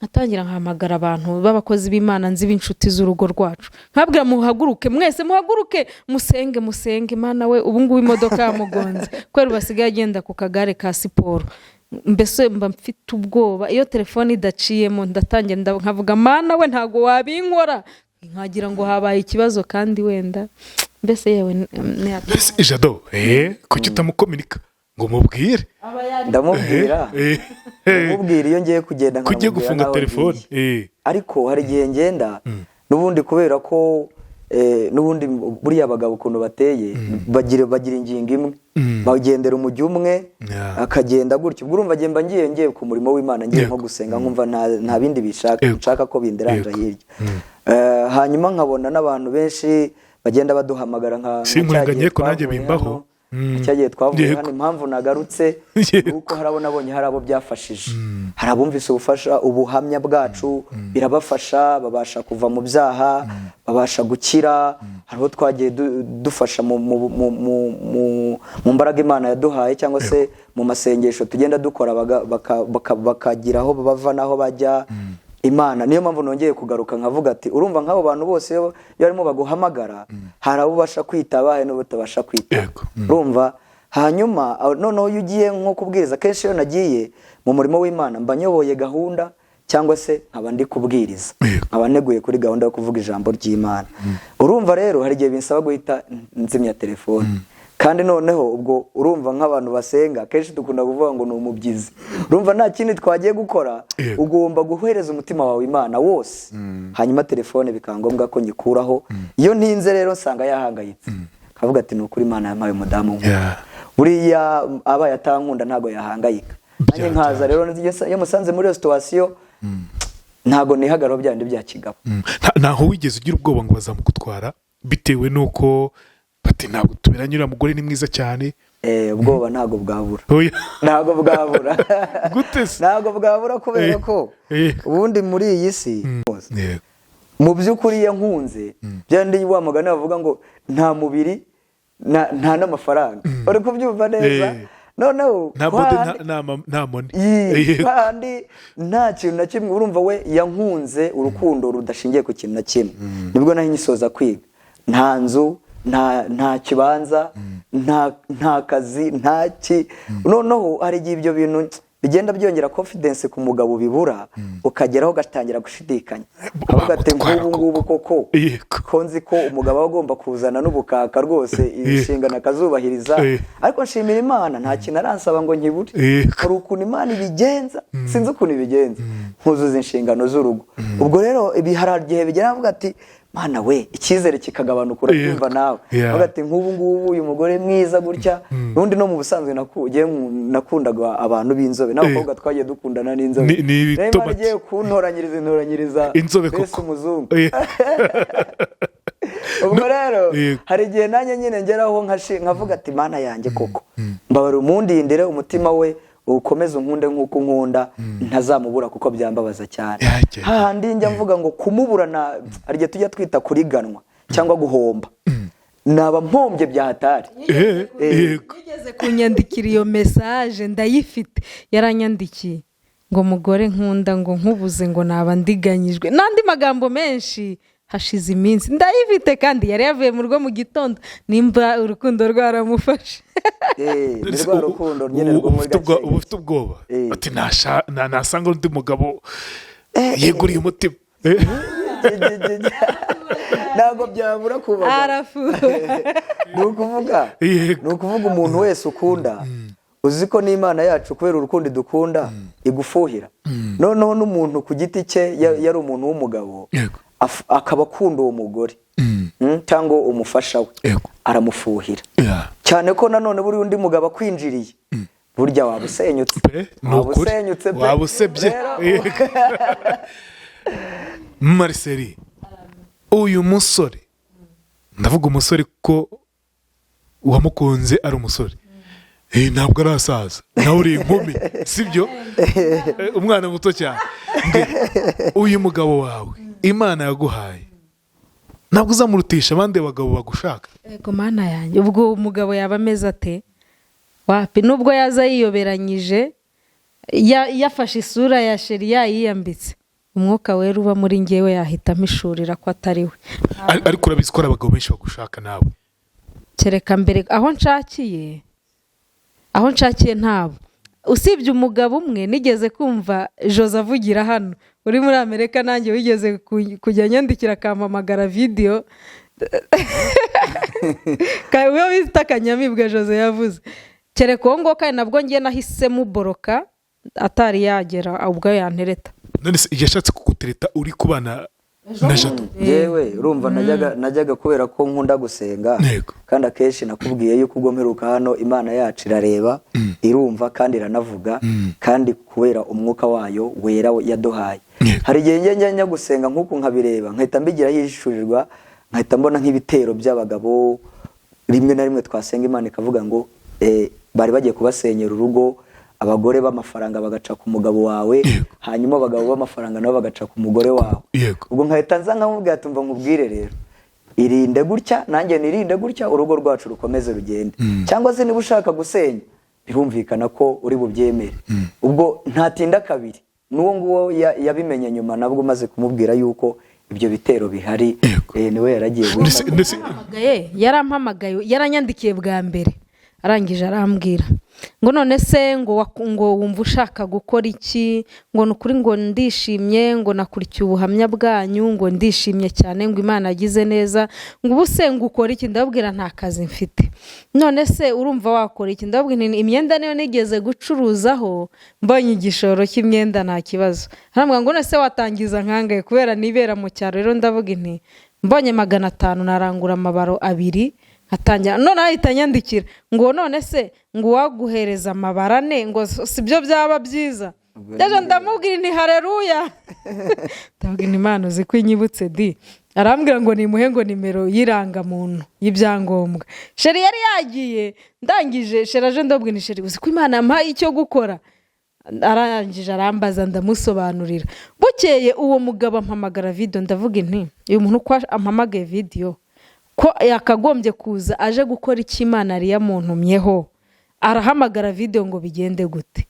nkatangira nkahamagara abantu b'abakozi b'Imana nzi b'inshuti z'urugo rwacu nkabwira muhaguruke mwese muhaguruke musenge Imana we ubu ngubu imodoka yamugonze kwera basigaye agenda ku kagare ka siporo mbese mba mfite ubwoba iyo telefone idaciyemo ndatangira nkavuga Mana we ntago wabinkora nkagira ngo habaye ikibazo kandi wenda mbese yewe Jado kuki utamukominika ngo mubwire ndamubwira iyo ngiye kugenda kugiye gufunga telefone ariko hari igihe ngenda n'ubundi kubera ko n'ubundi buriya abagabo ukuntu bateye bagira ingingo imwe bagendera umujyi umwe akagenda gutyo ubwo urumva agenda ngiye ku murimo w'Imana ngiye nko gusenga nkumva nta bindi bishaka ko binderanja hirya hanyuma nkabona n'abantu benshi bagenda baduhamagara nka sinkurenganye ko nanjye bimbaho cyagiye twavuye hano impamvu nagarutse kuko harabonabonye hari abo byafashije hari abumvise ubuhamya bwacu birabafasha babasha kuva mu byaha babasha gukira hari abo twagiye dufasha mu mbaraga Imana yaduhaye cyangwa se mu masengesho tugenda dukora bakagira aho bava n'aho bajya Imana niyo mpamvu nongeye kugaruka nkavuga ati urumva nk'abo bantu bose iyo barimo baguhamagara hari abo ubasha kwitaba hari n'abo utabasha kwitaba urumva hanyuma noneho iyo ugiye nko kubwiriza kenshi iyo nagiye mu murimo w'Imana mba nyoboye gahunda cyangwa se nkaba ndi kubwiriza nkaba neguye kuri gahunda yo kuvuga ijambo ry'Imana urumva rero hari igihe binsaba guhita nzimya telefone kandi noneho ubwo urumva nk'abantu basenga kenshi dukunda kuvuga ngo ni umubyizi urumva nta kindi twagiye gukora ugomba guhereza umutima wawe Imana wose hanyuma telefone bikangombwa ko nyikuraho iyo ntinze rero nsanga yahangayitse kavuga ati ni ukuri Imana yampaye umudamu buriya abaye atankunda ntago yahangayika nanjye nkaza rero iyo musanze muri iyo situation ntago nihagaraho byandi bya kigabo ntaho wigeze ugira ubwoba ngo bazamugutwara bitewe nuko bati ntabwo tuberanyura mugore ni mwiza cyane ubwoba ntago bwabura ntago bwabura gute se ntago bwabura kubera ko ubundi muri iyi si mu by'ukuri yankunze byandi wa mugani bavuga ngo nta mubiri nta n'amafaranga uri kubyumva neza noneho nta moni kandi nta kintu na kimwe urumva we yankunze urukundo rudashingiye ku kintu na kimwe nibwo naho nyisoza kwiga nta nzu nta kibanza nta kazi ntaki noneho hari igihe ibyo bintu bigenda byongera confidence ku mugabo bibura ukageraho ugatangira gushidikanya avuga ati ngubu koko konzi ko umugabo agomba kuzana n'ubukaka rwose inshingano akazubahiriza ariko nshimira Imana nta kintu aransaba ngo nkibure hari ukuntu Imana ibigenza sinzi ukuntu ibigenza nkuzuza inshingano z'urugo ubwo rero hari igihe bigera avuga ati Mana we icyizere kikagabanuka urabyumva nawe avuga ati ngubu uyu mugore mwiza gutya nundi no mu busanzwe nakundaga abantu b'inzobe n'abakobwa twagiye dukundana n'inzobe rero bagiye kuntoranyiriza inzobe koko umuzungu ubwo rero hari igihe nanjye nyine ngeraho nkavuga ati Mana yanjye koko mbabara umundindire umutima we ukomeze unkunde nk'uko nkunda ntazamubura kuko byambabaza cyane hahandi njya mvuga ngo kumuburana hari igihe tujya twita kuriganwa cyangwa guhomba naba mpombye bya hatari yigeze kunyandikira iyo message ndayifite yaranyandikiye ngo mugore nkunda ngo nkubuze ngo naba ndiganyijwe n'andi magambo menshi hashize iminsi ndayifite kandi yari yavuye mu rugo mu gitondo nimba urukundo rwaramufashe ni rwa rukundo nyine rwo muri gake ufite ubwoba ati nasanga undi mugabo yeguriye umutima ntabwo byabura kubaho ni ukuvuga umuntu wese ukunda uzi ko n'Imana yacu kubera urukundo dukunda igufuhira noneho n'umuntu ku giti cye yari umuntu w'umugabo akaba akunda uwo mugore cyangwa umufasha we aramufuhira cyane ko nanone buri undi mugabo akwinjiriye burya waba usenyutse waba usebye Marcel uyu musore ndavuga umusore ko wamukunze ari umusore ntabwo arasaza nawe uri inkumi sibyo umwana muto cyane uyu mugabo wawe Imana yaguhaye ntabwo uzamurutisha abandi bagabo bagushaka yego Mana yanjye ubwo umugabo yaba ameze ate wapi nubwo yaza yiyoberanyije yafashe isura ya sheri yiyambitse umwuka wera uba muri njyewe yahita amishurira ko atari we. ariko urabizi ko hari abagabo benshi bagushaka nawe. Kereka mbere aho nshakiye ntabo, usibye umugabo umwe nigeze kumva Jose avugira hano uri muri Amerika, nanjye wigeze kujya nyandikira akampamagara video kawe wita Kanyamibwa Jose yavuze. Kereka uwo ngo kandi nabwo ngiye nahise muboroka atari yagera ubwo yantereta. None se yashatse kugutereta uri kubana na Jado? Yewe urumva najyaga kubera ko nkunda gusenga, kandi akenshi nakubwiye yuko ubwo mperuka hano Imana yacu irareba, irumva kandi iranavuga, kandi kubera umwuka wayo wera yaduhaye. Hari igihe njya gusenga nk'uko nkabireba nkahita mbigira hishurirwa, nkahita mbona nk'ibitero by'abagabo rimwe na rimwe twasenga Imana ikavuga ngo bari bagiye kubasenyera urugo, abagore b'amafaranga bagaca ku mugabo wawe, hanyuma abagabo b'amafaranga nabo bagaca ku mugore wawe. Ubwo nkahita nza nkamubwira tumva nkubwire rero, irinde gutya nanjye nirinde gutya, urugo rwacu rukomeze rugende. Cyangwa se niba ushaka gusenya birumvikana ko uri bubyemere. Ubwo ntatinda kabiri n'uwo nguwo yabimenye nyuma, nabwo maze kumubwira yuko ibyo bitero bihari, niwe yaragiye yarampamagaye, yaranyandikiye bwa mbere, arangije arambwira ngo none se ngo wumva ushaka gukora iki, ngo nukuri ngo ndishimye, ngo nakurikiye ubuhamya bwanyu, ngo ndishimye cyane, ngo Imana yagize neza, ngo ubuse ngo ukora iki? Ndabwira nta kazi mfite. None se urumva wakora iki? Ndabwira imyenda niyo nigeze gucuruzaho, mbonye igishoro cy'imyenda nta kibazo. Arambwira ngo none se watangiza nkangaye kubera nibera mu cyaro. Rero ndavuga nti mbonye 500 narangura amabaro 2 atangira. None ahita nyandikira ngo none se ngo waguhereza amabara 4 ngo sibyo byaba byiza. Ndaje ndamubwira nti haleluya. Ndabwira Imana uzi ko inyibutse di. Arambwira ngo nimuhe ngo nimero yiranga muntu y'ibyangombwa. Sheri yari yagiye, ndangije sheraje ndabwira ni sheri uzi ko Imana yampaye icyo gukora. Arangije arambaza ndamusobanurira. Bukeye uwo mugabo ampamagara video, ndavuga nti uyu muntu ko ampamagaye video ko yakagombye kuza aje gukora iki Imana ari yamuntumyeho, arahamagara video ngo bigende gute.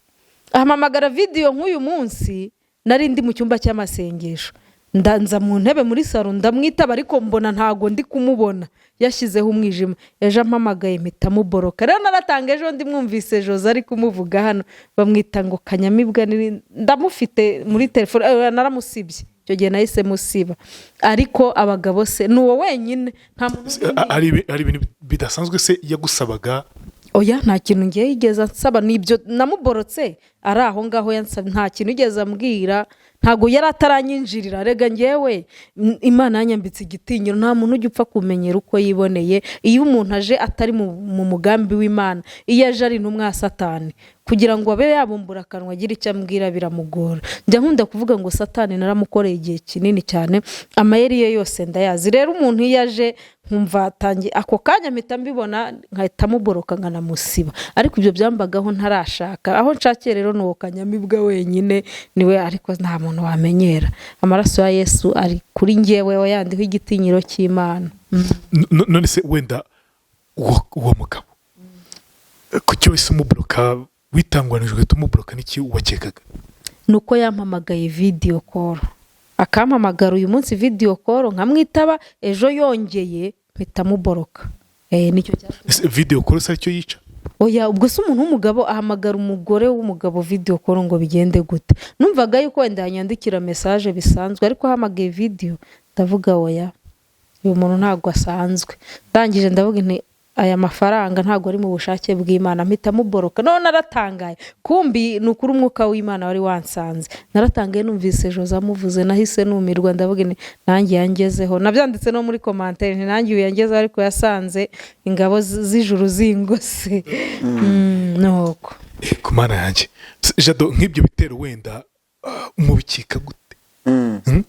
Ahamamagara video nk'uyu munsi nari ndi mu cyumba cy'amasengesho, ndanza mu ntebe muri salon ndamwitaba, ariko mbona ntago ndi kumubona, yashyizeho umwijima. Ejo ampamagaye mpita muboroka. Rero naratanga ejo ndi mwumvise Jose ari kumuvuga hano, bamwita ngo Kanyamibwa, ndamufite muri telefone, naramusibye icyo gihe nahise musiba. Ariko abagabo se nuwo wenyine, nta muntu ari ibintu bidasanzwe se yagusabaga? Oya, nta kintu ngiye yigeza nsaba, nibyo namuborotse ari aho ngaho yansaba, nta kintu yigeza ambwira, ntago yari ataranyinjirira. Rega ngewe Imana yanyambitse igitinyiro, nta muntu ujya upfa kumenyera uko yiboneye. Iyo umuntu aje atari mu mugambi w'Imana, iyo aje ari n'umwa Satani, kugira ngo abe yabumbura akanwa agira icyo ambwira biramugora. Njya nkunda kuvuga ngo Satani naramukoreye igihe kinini cyane, amayeri ye yose ndayazi. Rero umuntu iyo aje nkumva atangiye ako kanya mpita mbibona, nkahita muboroka nkanamusiba. Ariko ibyo byambagaho ntarashaka. Aho nshakiye rero nuwo Kanyamibwa wenyine niwe, ariko nta muntu wamenyera. Amaraso ya Yesu ari kuri njyewe, wayandiho igitinyiro cy'Imana. None se wenda uwo mugabo kuki wese umuboroka, witangwanijwe tumuboroka n'iki wakekaga? Nuko yampamagaye video call, akampamagara uyu munsi video call nkamwitaba, ejo yongeye mpita muboroka. Nicyo cyatuma video call se cyo yica. Oya, ubwo se umuntu w'umugabo ahamagara umugore w'umugabo video call ngo bigende gute? Numvaga yuko wenda yanyandikira message bisanzwe, ariko ahamagaye video ndavuga oya, uyu muntu ntago asanzwe. Ndangije ndavuga nti aya mafaranga ntago ari mu bushake bw'Imana, mpita muboroka. None naratangaye, kumbi nukuri umwuka w'Imana wari wansanze. Naratangaye numvise Jose amuvuze, nahise numirwa, ndavuga nti nanjye yangezeho. Nabyanditse no muri commentaire nti nanjye uyangezeho, ariko yasanze ingabo z'ijuru zingose. Nuko ku Mana yanjye. Jado, nk'ibyo bitero wenda mubicika gute?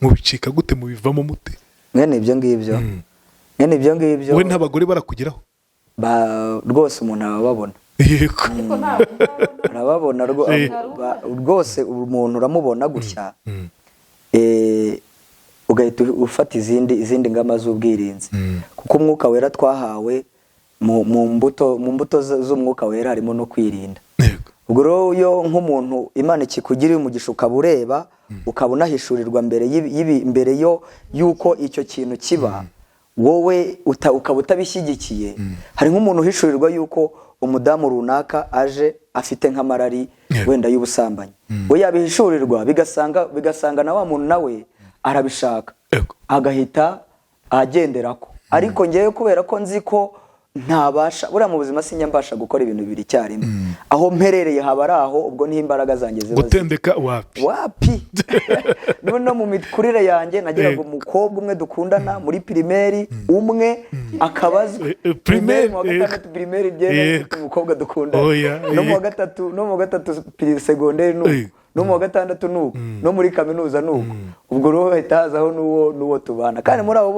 Mubicika gute, mubivamo mute? Mwene ibyo ngibyo, mwene ibyo ngibyo, we ntabagore barakugeraho rwose umuntu ababona. Yego, urababona rwose, umuntu uramubona gutya, ugahita ufata izindi ngamba z'ubwirinzi, kuko umwuka wera twahawe mu mbuto z'umwuka wera harimo no kwirinda. ubwo rero iyo nk'umuntu Imana ikikugiriye umugisha ukaba ureba ukaba unahishurirwa mbere yuko icyo kintu kiba wowe ukaba utabishyigikiye. hari nk'umuntu uhishurirwa yuko umudamu runaka aje afite nk'amarari wenda y'ubusambanyi, we yabihishurirwa bigasanga na wa muntu nawe arabishaka agahita agenderako. ariko ngewe kubera ko nzi ko ntabasha buriya mu buzima sinya mbasha gukora ibintu bibiri icyarimwe. aho mperereye haba ari aho, ubwo niho imbaraga zanjye ziba gutendeka wapi no mu mikurire yanjye nagiraga umukobwa umwe dukundana muri pirimeri umwe akabazwa pirimeri mu wa gatandatu pirimeri byene umukobwa dukundana no mu wa gatatu segonderi no mu wa gatandatu nuko no muri kaminuza nuko. ubwo rero hahita hazaho n'uwo tubana, kandi muri abo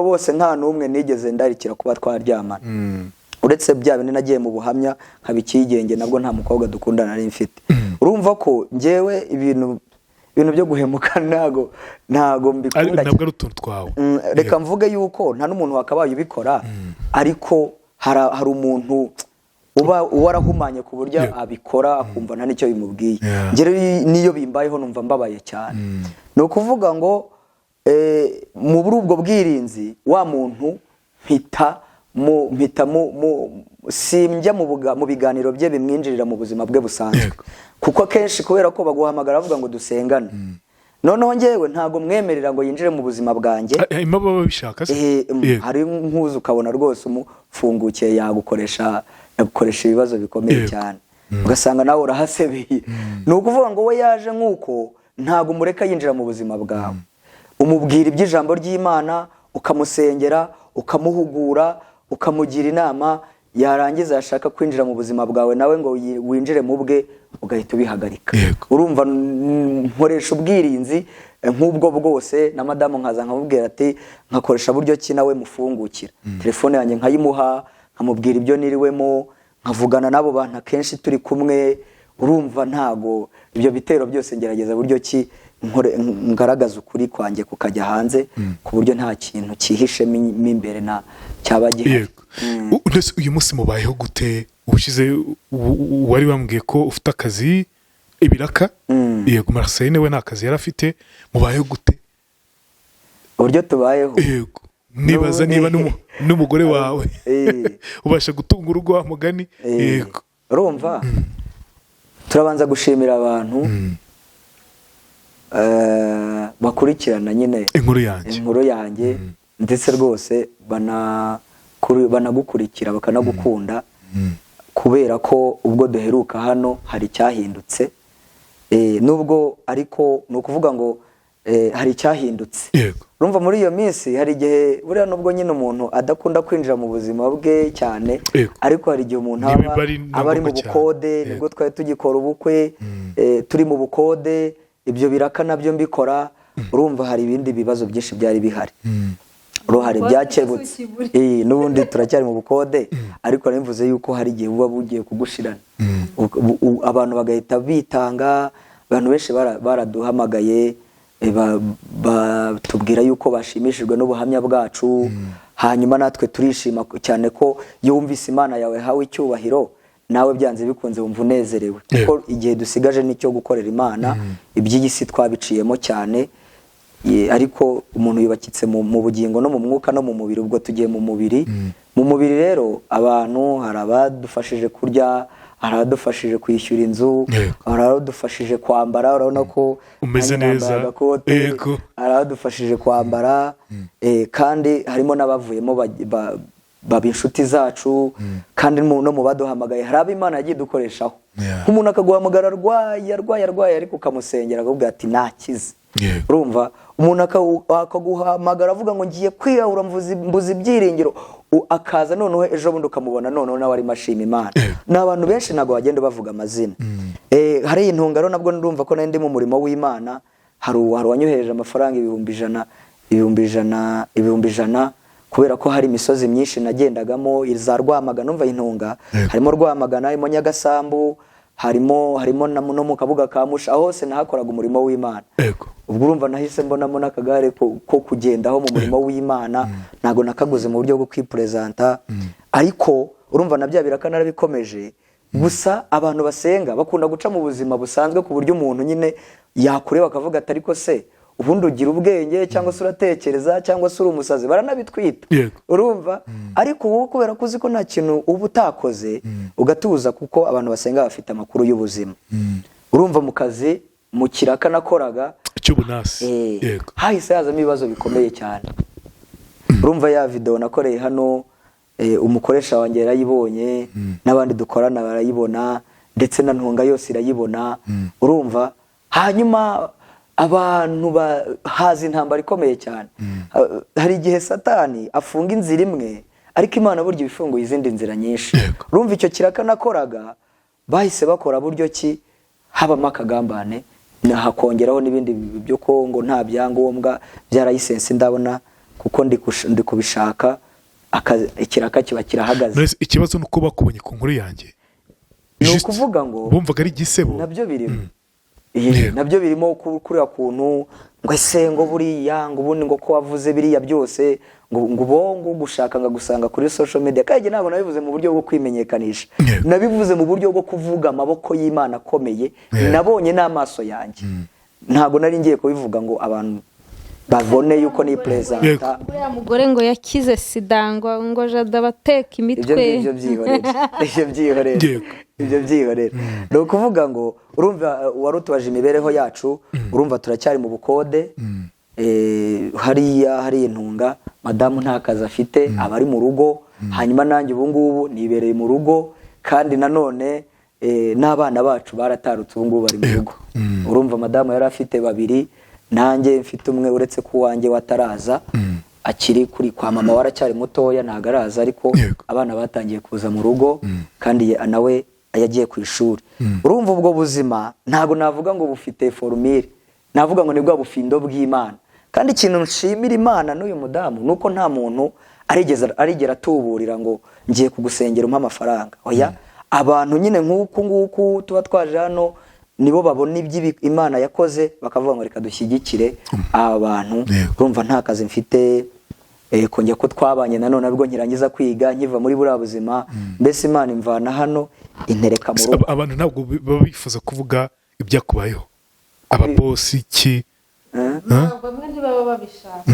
bose nta n'umwe nigeze ndarikira kuba twaryamana. uretse bya bindi nagiye mu buhamya nkabikigenge nabwo nta mukobwa dukundana nari mfite. urumva ko ngewe ibintu byo guhemuka ntago mbikunda. ntabwo ari utuntu twawe. reka mvuge yuko nta n'umuntu wakabaye ubikora, ariko hari umuntu uba warahumanye ku buryo abikora akumva nta n'icyo bimubwiye. njyewe niyo bimbayeho numva mbabaye cyane. ni ukuvuga ngo muri ubwo bwirinzi wa muntu simbya mu biganiro bye bimwinjirira mu buzima bwe busanzwe, kuko akenshi kubera ko baguhamagara bavuga ngo dusengane, noneho ngewe ntabwo mwemerera ngo yinjire mu buzima bwanjye. hari nk'uzi ukabona rwose umufungukiye yagukoresha ibibazo bikomeye cyane, ugasanga nawe urahasebeye. ni ukuvuga ngo we yaje nk'uko ntabwo umureka yinjira mu buzima bwawe, umubwira iby'ijambo ry'Imana, ukamusengera, ukamuhugura, ukamugira inama, yarangiza yashaka kwinjira mu buzima bwawe nawe ngo winjire mu bwe ugahita ubihagarika. urumva nkoresha ubwirinzi nk'ubwo bwose, na madamu nkaza nkamubwira ati nkakoresha buryo ki nawe mufungukira telefone yanjye nkayimuha, nkamubwira ibyo niriwemo, nkavugana n'abo bantu akenshi turi kumwe. urumva ntago ibyo bitero byose ngerageza buryo ki ngaragaza ukuri kwanjye kukajya hanze, ku buryo nta kintu cyihishemo imbere na cyaba gihari. uyu munsi mubayeho gute? ubushize wari wambwiye ko ufite akazi ibiraka. yego, Marcel we nta kazi yari afite. mubayeho gute? uburyo tubayeho, yego, nibaza niba n'umugore wawe ubasha gutunga urugo wa mugani. yego, urumva turabanza gushimira abantu bakurikirana nyine inkuru yanjye ndetse rwose banagukurikira bakanagukunda, kubera ko ubwo duheruka hano hari icyahindutse. nubwo ariko ni ukuvuga ngo hari icyahindutse. urumva muri iyo minsi hari igihe buriya nubwo nyine umuntu adakunda kwinjira mu buzima bwe cyane, ariko hari igihe umuntu aba ari mu bukode. nibwo twari tugikora ubukwe turi mu bukode, ibyo biraka nabyo mbikora. urumva hari ibindi bibazo byinshi byari bihari, hari byakebutse. n'ubundi turacyari mu bukode, ariko nimvuze yuko hari igihe buba bugiye kugushirana, abantu bagahita bitanga. abantu benshi baraduhamagaye batubwira yuko bashimishijwe n'ubuhamya bwacu, hanyuma natwe turishima cyane ko iyo wumvise Imana yawe hawe icyubahiro, nawe byanze bikunze wumva unezerewe, kuko igihe dusigaje nicyo gukorera Imana. iby'iyi si twabiciyemo cyane, ariko umuntu yubakitse mu bugingo no mu mwuka no mu mubiri. ubwo tugiye mu mubiri. mu mubiri rero abantu hari abadufashije kurya, hari abadufashije kwishyura inzu, hari abadufashije kwambara. urabona ko umeze neza, hari abadufashije kwambara, kandi harimo n'abavuyemo baba inshuti zacu, kandi no mu baduhamagaye hari abo Imana yagiye dukoreshaho. nk'umuntu akaguhamagara arwaye ariko ukamusengera akakubwira ati nakize. urumva umuntu akaguhamagara avuga ngo ngiye kwiyahura mbuze ibyiringiro, akaza noneho ejo bundi ukamubona noneho nawe arimo ashima Imana. ni abantu benshi ntabwo bagenda bavuga amazina. hari intungaro nabwo ndumva ko nari ndi mu murimo w'Imana. hari uwanyohereje amafaranga ibihumbi ijana kubera ko hari imisozi myinshi nagendagamo, za Rwamagana. numva intunga harimo Rwamagana, harimo Nyagasambu, harimo no mu Kabuga ka Musha, aho hose nahakoraga umurimo w'Imana. ubwo urumva nahise mbonamo n'akagare ko kugendaho mu murimo w'Imana. ntabwo nakaguze mu buryo bwo kwipresenta, ariko urumva na bya biraka narabikomeje. gusa abantu basenga bakunda guca mu buzima busanzwe ku buryo umuntu nyine yakureba akavuga ati ariko se ubundi ugira ubwenge cyangwa se uratekereza cyangwa se uri umusazi, baranabitwita urumva. ariko wowe kubera ko uzi ko nta kintu uba utakoze ugatuza, kuko abantu basenga bafite amakuru y'ubuzima. urumva mu kazi mu kiraka nakoraga cy'ubunasi hahise hazamo ibibazo bikomeye cyane. urumva ya video nakoreye hano umukoresha wanjye yarayibonye, n'abandi dukorana barayibona, ndetse na Ntunga yose irayibona. urumva hanyuma abantu haza intambara ikomeye cyane. hari igihe Satani afunga inzira imwe, ariko Imana buryo ifunguye izindi nzira nyinshi. urumva icyo kiraka nakoraga bahise bakora buryo ki habamo akagambane, hakongeraho n'ibindi byo ko ngo nta byangombwa bya license ndabona, kuko ndi kubishaka ikiraka kiba kirahagaze. Ikibazo nuko bakubonye ku nkuru yanjye, ni ukuvuga ngo bumvaga ari igisebo. nabyo birimo nabyo birimo kuriya kuntu ngo ese ngo buriya ngo ubundi ngo ko wavuze biriya byose ngo bongo gushaka ngagusanga kuri social media. kandi ntabwo nabivuze mu buryo bwo kwimenyekanisha, nabivuze mu buryo bwo kuvuga amaboko y'Imana akomeye nabonye n'amaso yanjye. ntabwo nari ngiye kubivuga ngo abantu babone yuko ni presenta. uriya mugore ngo yakize sida ngo Jada bateka imitwe. ibyo byihorera ni ukuvuga ngo urumva wari utubaje imibereho yacu. urumva turacyari mu bukode. hariya hari Intunga madamu nta kazi afite, aba ari mu rugo. hanyuma nanjye ubu ngubu nibereye mu rugo, kandi nanone n'abana bacu baratarutse ubu ngubu bari mu rugo. urumva madamu yari afite 2, nanjye mfite umwe, uretse ko uwanjye wataraza akiri kuri kwa mama, waracyari mutoya ntago araza, ariko abana batangiye kuza mu rugo, kandi nawe yagiye ku ishuri. urumva ubwo buzima ntago navuga ngo bufite formule, navuga ngo ni bwa bufindo bw'Imana. kandi ikintu nshimira Imana n'uyu mudamu nuko nta muntu arigera atuburira ngo ngiye kugusengera umpa amafaranga. oya, abantu nyine nk'uku tuba twaje hano nibo babona ibyo Imana yakoze bakavuga ngo reka dushyigikire aba bantu. urumva nta kazi mfite, kongera ko twabanye nanone nabwo nkirangiza kwiga nkiva muri buriya buzima. mbese Imana imvana hano intereka mu rugo. abantu ntabwo baba bifuza kuvuga ibyakubayeho, ababosi ki bamwe ntibaba babishaka,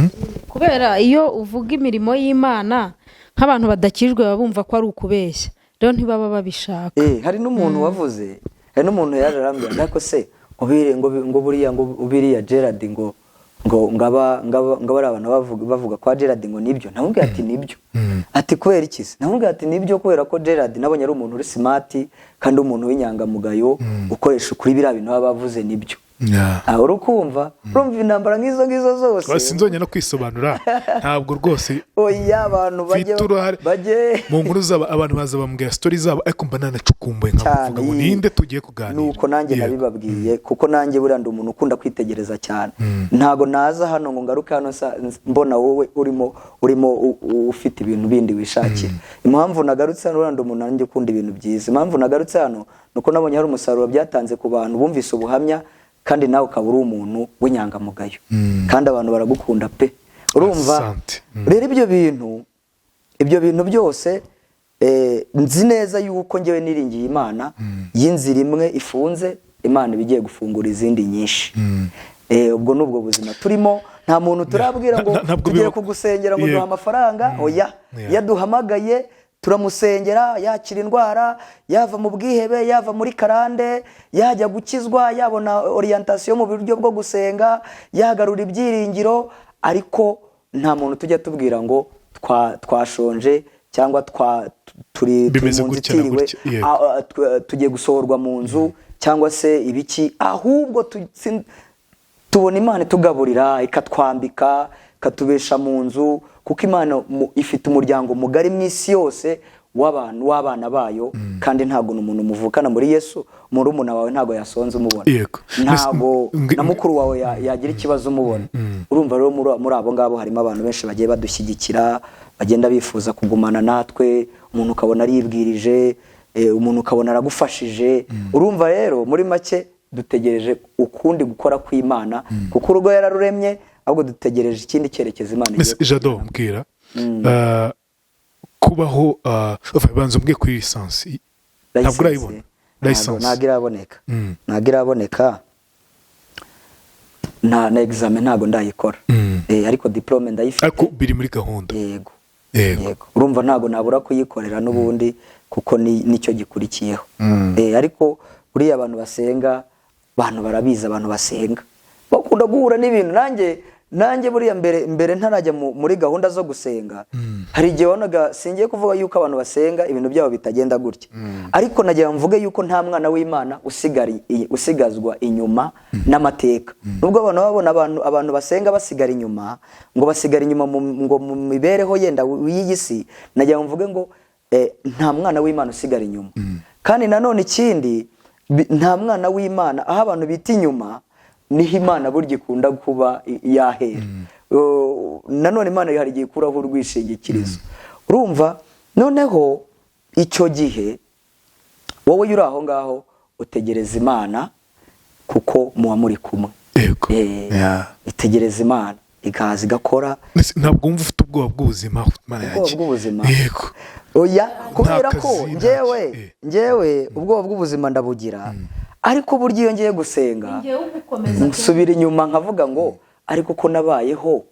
kubera iyo uvuga imirimo y'Imana nk'abantu badakijwe baba bumva ko ari ukubeshya, rero ntibaba babishaka. hari n'umuntu wavuze, hari n'umuntu yaje arambwira ariko se ngo buriya ngo ubiriya Gerard ngo ari abantu bavuga kwa Gerard ngo nibyo. namubwira ati nibyo. ati kubera iki se? namubwira ati nibyo kubera ko Gerard nabonye ari umuntu uri smart, kandi umuntu w'inyangamugayo ukoresha ukuri biriya bintu baba bavuze nibyo. urukumva urumva intambara nk'izo zose sinzongera no kwisobanura. ntabwo rwose oya, abantu bajye mu nkuru zabo, abantu baza bambwira story zabo, ariko mba nanacukumbuye nkavuga ngo ninde tugiye kuganira. nuko nanjye nabibabwiye, kuko nanjye burya ndi umuntu ukunda kwitegereza cyane. ntago naza hano ngo ngaruke hano mbona wowe urimo ufite ibintu bindi wishakira. impamvu nagarutse hano burya ndi umuntu nanjye ukunda ibintu byiza. impamvu nagarutse hano nuko nabonye hari umusaruro byatanze ku bantu bumvise ubuhamya, kandi nawe ukaba uri umuntu w'inyangamugayo, kandi abantu baragukunda pe. urumva rero ibyo bintu byose nzi neza yuko ngewe niringiye Imana y'inzira imwe ifunze, Imana ibigiye gufungura izindi nyinshi. ubwo nubwo buzima turimo, nta muntu turabwira ngo tugiye kugusengera ngo duha amafaranga. oya, yaduhamagaye turamusengera, yakira indwara, yava mu bwihebe, yava muri karande, yajya gukizwa, yabona orientation mu buryo bwo gusenga, yagarura ibyiringiro. ariko nta muntu tujya tubwira ngo twashonje cyangwa turi mu nzitiriwe, tugiye gusohorwa mu nzu cyangwa se ibiki. ahubwo tubona Imana itugaburira, ikatwambika, ikatubesha mu nzu, kuko Imana ifite umuryango mugari mu isi yose w'abana bayo. kandi ntabwo umuntu muvukana muri Yesu, murumuna wawe ntabwo yasonze umubona, ntabwo na mukuru wawe yagira ikibazo umubona. urumva rero muri abo ngabo harimo abantu benshi bagiye badushyigikira, bagenda bifuza kugumana natwe. umuntu ukabona aribwirije, umuntu ukabona aragufashije. urumva rero muri make dutegereje ukundi gukora kw'Imana, kuko urugo yararuremye, ahubwo dutegereje ikindi cyerekezo Imana igiye. Jado mbwira kubaho banza mbwe kuri lisansi ntabwo urayibona ntabwo iraboneka ntabwo iraboneka na examen ntabwo ndayikora ariko diplome ndayifite ariko biri muri gahunda. Yego urumva ntabwo nabura kuyikorera n'ubundi kuko nicyo gikurikiyeho. Ariko buriya abantu basenga, abantu barabizi, abantu basenga bakunda guhura n'ibintu. Nanjye buriya mbere ntarajya muri gahunda zo gusenga, hari igihe wabonaga singiye kuvuga yuko abantu basenga ibintu byabo bitagenda gutya, ariko nagira mvuge yuko nta mwana w'Imana usigazwa inyuma n'amateka. Nubwo abantu babona abantu basenga basigara inyuma, ngo basigara inyuma ngo mu mibereho yenda w'iyi si, nagira mvuge ngo nta mwana w'Imana usigara inyuma. Kandi nanone ikindi, nta mwana w'Imana aho abantu bita inyuma niho Imana burya ikunda kuba yahera. Nanone Imana hari igihe ikuraho urwishingikirizo. Urumva, noneho icyo gihe wowe yuri aho ngaho utegereza Imana kuko muba muri kumwe. Itegereza Imana ikaza igakora. Ntabwo wumva ufite ubwoba bw'ubuzima Imana yaje. Yego. Oya, kubera ko njyewe ubwoba bw'ubuzima ndabugira. Ariko burya iyo ngiye gusenga nsubira inyuma nkavuga ngo ariko ko nabayeho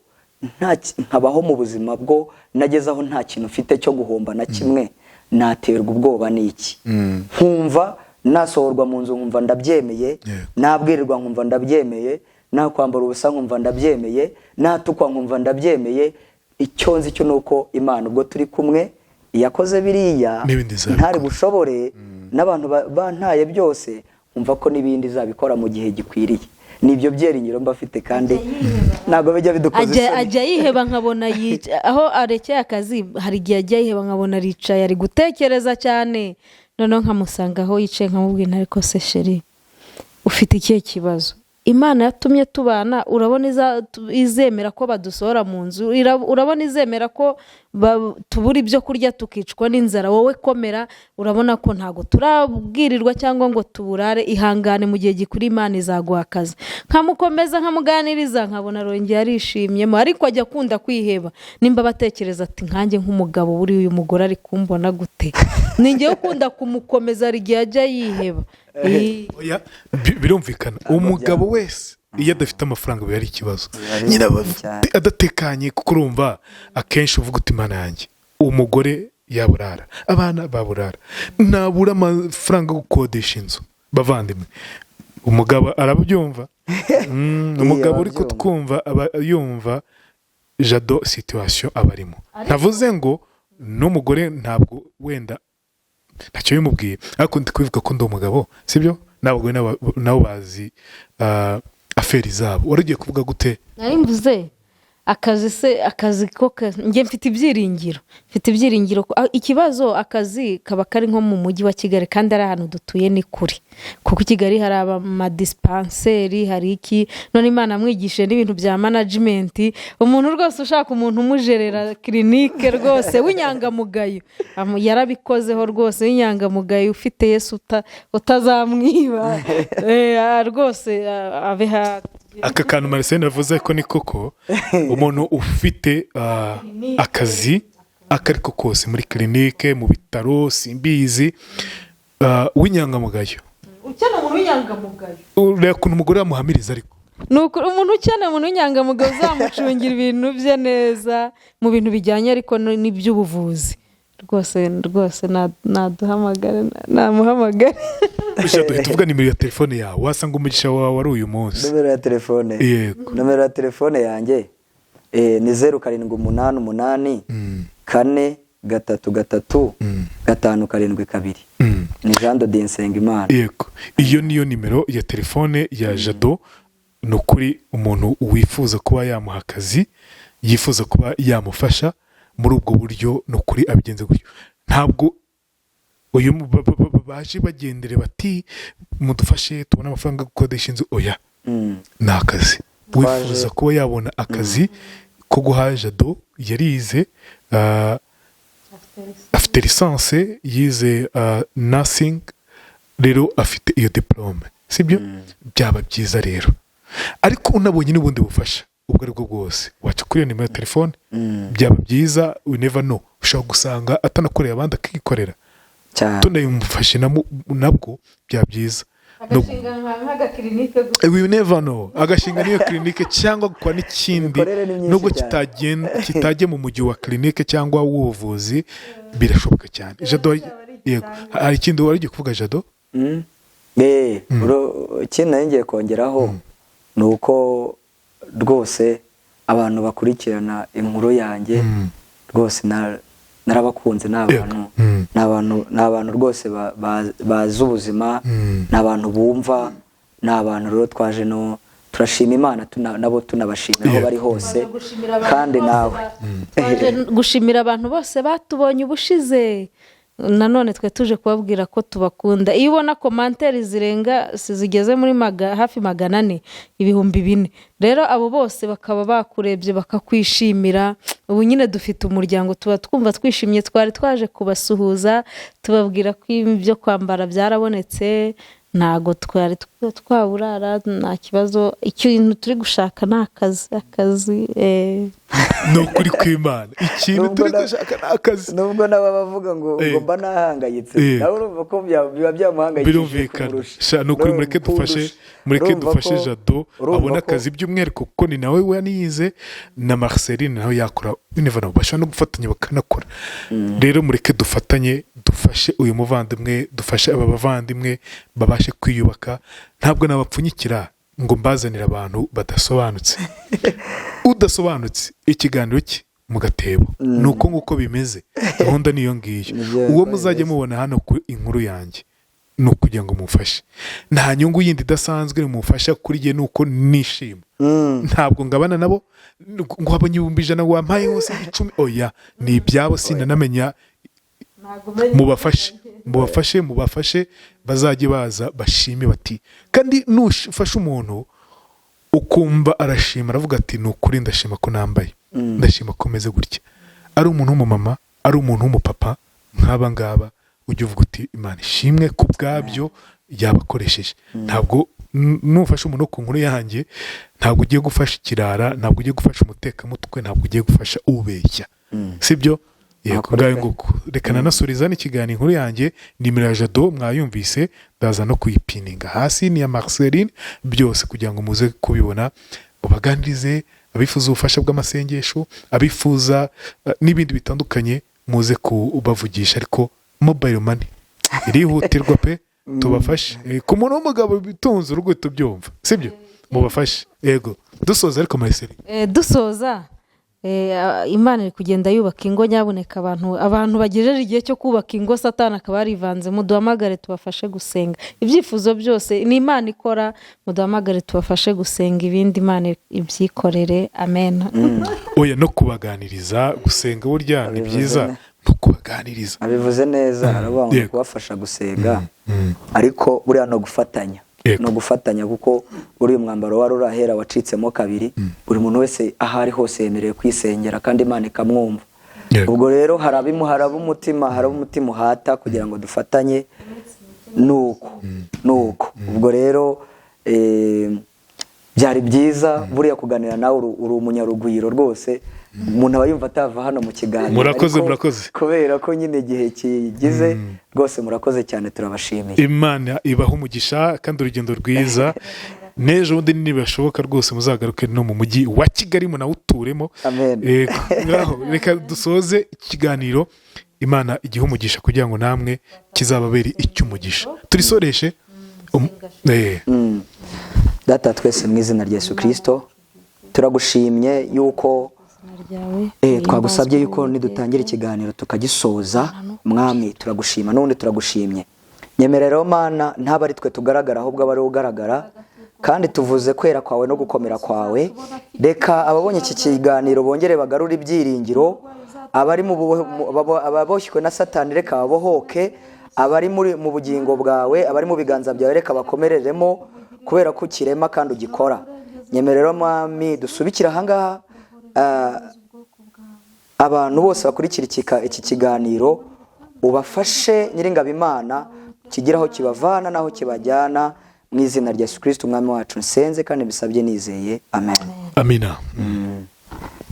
nkabaho mu buzima bwo nagezaho nta kintu ufite cyo guhomba na kimwe, naterwa ubwoba n'iki? Nkumva nasohorwa mu nzu nkumva ndabyemeye, nabwirirwa nkumva ndabyemeye, nakwambara ubusa nkumva ndabyemeye, natukwa nkumva ndabyemeye. Icyo nzi cyo nuko Imana ubwo turi kumwe yakoze biriya ntari bushobore, n'abantu bantaye byose umva ko n'ibindi zabikora mu gihe gikwiriye. Nibyo byeringiro mba afite, kandi ntabwo bijya bidukoze. Ajya yiheba nkabona aho arekeye akazi, hari igihe ajya yiheba nkabona aricaye ari gutekereza cyane, noneho nkamusanga aho yicaye nkamubwira ariko se sheri ufite ikihe kibazo? Imana yatumye tubana, urabona izemera ko badusohora mu nzu, urabona izemera ko tubura ibyo kurya tukicwa n'inzara, wowe komera, urabona ko ntago turabwirirwa cyangwa ngo tuburare, ihangane mu gihe gikuri Imana izaguha akazi. Nkamukomeza nkamuganiriza nkabona arongeye arishimyemo, ariko ajya akunda kwiheba. Nimba batekereza ati nkanjye nk'umugabo buri uyu mugore ari kumbona gute, ninjye ukunda kumukomeza, hari igihe ajya yiheba. Birumvikana umugabo wese iyo adafite amafaranga biba ari ikibazo, nyine adatekanye, kuko urumva akenshi uvuga uti Imana yanjye, umugore yaburara, abana baburara, nabura amafaranga yo gukodesha inzu. Bavandimwe, umugabo arabyumva. Umugabo uri kutwumva aba yumva Jado situation abarimo. Ntavuze ngo n'umugore ntabwo wenda ntacyo bimubwiye, ariko ndi kubivuga ko ndi umugabo, sibyo? Nabwo nabo bazi aferi zabo. Waragiye kuvuga gute? Nari mvuze akazi ko njye mfite ibyiringiro, ikibazo akazi kaba kari nko mu mujyi wa Kigali, kandi ari ahantu dutuye ni kuri, kuko Kigali hari amadispenseri, hari iki, none Imana amwigishe n'ibintu bya management. Umuntu rwose ushaka umuntu umujerera clinique rwose w'inyangamugayo, yarabikozeho rwose, w'inyangamugayo, ufite Yesu utazamwiba rwose abe aka kantu Marcel navuze ko ni koko. Umuntu ufite akazi akariko kose muri clinique, mu bitaro, simbizi, w'inyangamugayo, ukeneye umuntu w'inyangamugayo, ureba ukuntu umugore yamuhamiriza. Ariko nuko umuntu ukeneye umuntu w'inyangamugayo uzamucungira ibintu bye neza mu bintu bijyanye ariko n'iby'ubuvuzi. Rwose naduhamagare, namuhamagare. Bisha tuvuga nimero ya telefone yawe, wasanga umugisha wawe ari uyu munsi. Nimero ya telefone? Yego. Nimero ya telefone yanjye ni 0788 433 572. Ni Jean de Nsengimana. Yego. Iyo niyo nimero ya telefone ya Jado. Nukuri umuntu wifuza kuba yamuha akazi, yifuza kuba yamufasha muri ubwo buryo, nukuri abigenze gutyo. Ntabwo uyu baje bagendere bati mudufashe tubona amafaranga yo gukodesha inzu. Oya, ni akazi. Wifuza kuba yabona akazi ko guha Jado, yarize, afite licence, yize nursing, rero afite iyo diplome, sibyo? Byaba byiza rero. Ariko unabonye n'ubundi bufasha ubwo aribwo bwose, waca kuri nimero ya telefone, byaba byiza. We never know, ushobora gusanga atanakorera abandi akikorera. tunayumufashe nabwo byaba byiza. agashinga nk'agakirinike we never know, agashinga niyo kirinike cyangwa gukora n'ikindi nubwo kitajye mu mujyi wa kirinike cyangwa w'ubuvuzi birashoboka cyane. Jado, yego, hari ikindi wari ugiye kuvuga Jado? Ikindi nari ngiye kongeraho ni uko rwose abantu bakurikirana inkuru yanjye rwose narabakunze. Ni abantu rwose bazi ubuzima, ni abantu bumva, ni abantu rero twaje no turashima Imana nabo tunabashimira aho bari hose. Kandi nawe gushimira abantu bose batubonye ubushize, nanone twe tuje kubabwira ko tubakunda. Iyo ubona komanteri zirenga zigeze muri hafi 400 ibihumbi 4, rero abo bose bakaba bakurebye bakakwishimira, ubu nyine dufite umuryango, tuba twumva twishimye. Twari twaje kubasuhuza tubabwira ko ibyo kwambara byarabonetse, ntago twari twaburara, nta kibazo. Ikintu turi gushaka ni akazi. Ni ukuri kw'Imana, ikintu turi gushaka ni akazi. Nubwo nabo bavuga ngo mba nahangayitse, nawe urumva ko biba byamuhangayikishije. Birumvikana. Ni ukuri, mureke dufashe Jado abona akazi by'umwihariko, kuko ni nawe wanize na Marceline nawe yakora, bashobora no gufatanya bakanakora. Rero mureke dufatanye, dufashe uyu muvandimwe, dufashe aba bavandimwe babashe kwiyubaka. Ntabwo nabapfunyikira ngo mbazanire abantu badasobanutse. Udasobanutse ikiganiro cye mu gatebo, nuko nguko bimeze. Gahunda niyo ngiyo. Uwo muzajya mubona hano ku inkuru yanjye ni ukugira ngo mufashe, nta nyungu yindi idasanzwe mufasha kuri jye, nuko nishima. Ntabwo ngabana nabo ngo habonye 100 wampaye hose 10. Oya, ni ibyabo sinanamenya. Mubafashe bazajye baza bashime bati. Kandi nufashe umuntu ukumva arashima, aravuga ati ni ukuri ndashima ko nambaye, ndashima ko meze gutya. Ari umuntu w'umumama, ari umuntu w'umupapa, nk'aba ngaba ujye uvuga uti Imana ishimwe ku bwabyo yabakoresheje. Ntabwo nufashe umuntu ku nkuru yanjye, ntabwo ugiye gufasha ikirara, ntabwo ugiye gufasha umutekamutwe, ntabwo ugiye gufasha ubeshya, sibyo? Yego, ngayo nguko. Reka nanasuriza n'ikiganiro inkuru yanjye. Nimero ya Jado mwayumvise, ndaza no kuyipininga hasi, ni ya Marceline, byose kugira ngo muze kubibona, mubaganirize. Abifuza ubufasha bw'amasengesho, abifuza n'ibindi bitandukanye, muze kubavugisha. Ariko mobile money irihutirwa pe, tubafashe. Ku muntu w'umugabo bitunze urugo tubyumva, sibyo? Mubafashe. Yego, dusoza ariko Marceline, dusoza. Imana iri kugenda yubaka ingo. Nyaboneka abantu bagejeje igihe cyo kubaka ingo, Satani akaba yarivanze. Muduhamagare tubafashe gusenga. Ibyifuzo byose ni Imana ikora, muduhamagare tubafashe gusenga, ibindi Imana ibyikorere. Amen. Oya, no kubaganiriza gusenga burya ni byiza, no kubaganiriza. Abivuze neza, aravuga ngo kubafasha gusenga, ariko buriya no gufatanya. No gufatanya, kuko uri umwambaro wari urahera wacitsemo kabiri. Buri muntu wese ahari hose yemerewe kwisengera kandi Imana ikamwumva. Ubwo rero haraba umutima uhata kugira ngo dufatanye. Nuko ubwo rero byari byiza buriya kuganira nawe, uri umunyarugwiro rwose. Umuntu aba yumva atava hano mu kiganiro. Murakoze. Kubera ko nyine igihe kigize rwose. Murakoze cyane, turabashimiye. Imana ibaha umugisha kandi urugendo rwiza. N'ejo bundi nibashoboka rwose muzagaruke no mu mujyi wa Kigali munawuturemo. Amen. Reka dusoze ikiganiro. Imana igihe umugisha kugira ngo namwe kizababere icy'umugisha. Turisoreshe. Data twese mu izina rya Yesu Kristo, turagushimye yuko twagusabye yuko nidutangira ikiganiro tukagisoza. Mwami, turagushima, n'ubundi turagushimye. Nyemerera Mana, ntaba ari twe tugaragara, ahubwo aba ari ugaragara, kandi tuvuze kwera kwawe no gukomera kwawe. Reka ababonye iki kiganiro bongere bagarure ibyiringiro. Ababoshywe na Satani reka babohoke. Abari mu bugingo bwawe, abari mu biganza byawe reka bakomereremo, kubera ko ukirema kandi ugikora. Nyemerera Mwami, dusubikira ahangaha abantu bose bakurikira iki kiganiro, ubafashe Nyiringabo Imana, kigiraho kibavana naho kibajyana. Mu izina rya Yesu Kristo umwami wacu nsenze kandi bisabye nizeye. Amen. Amina.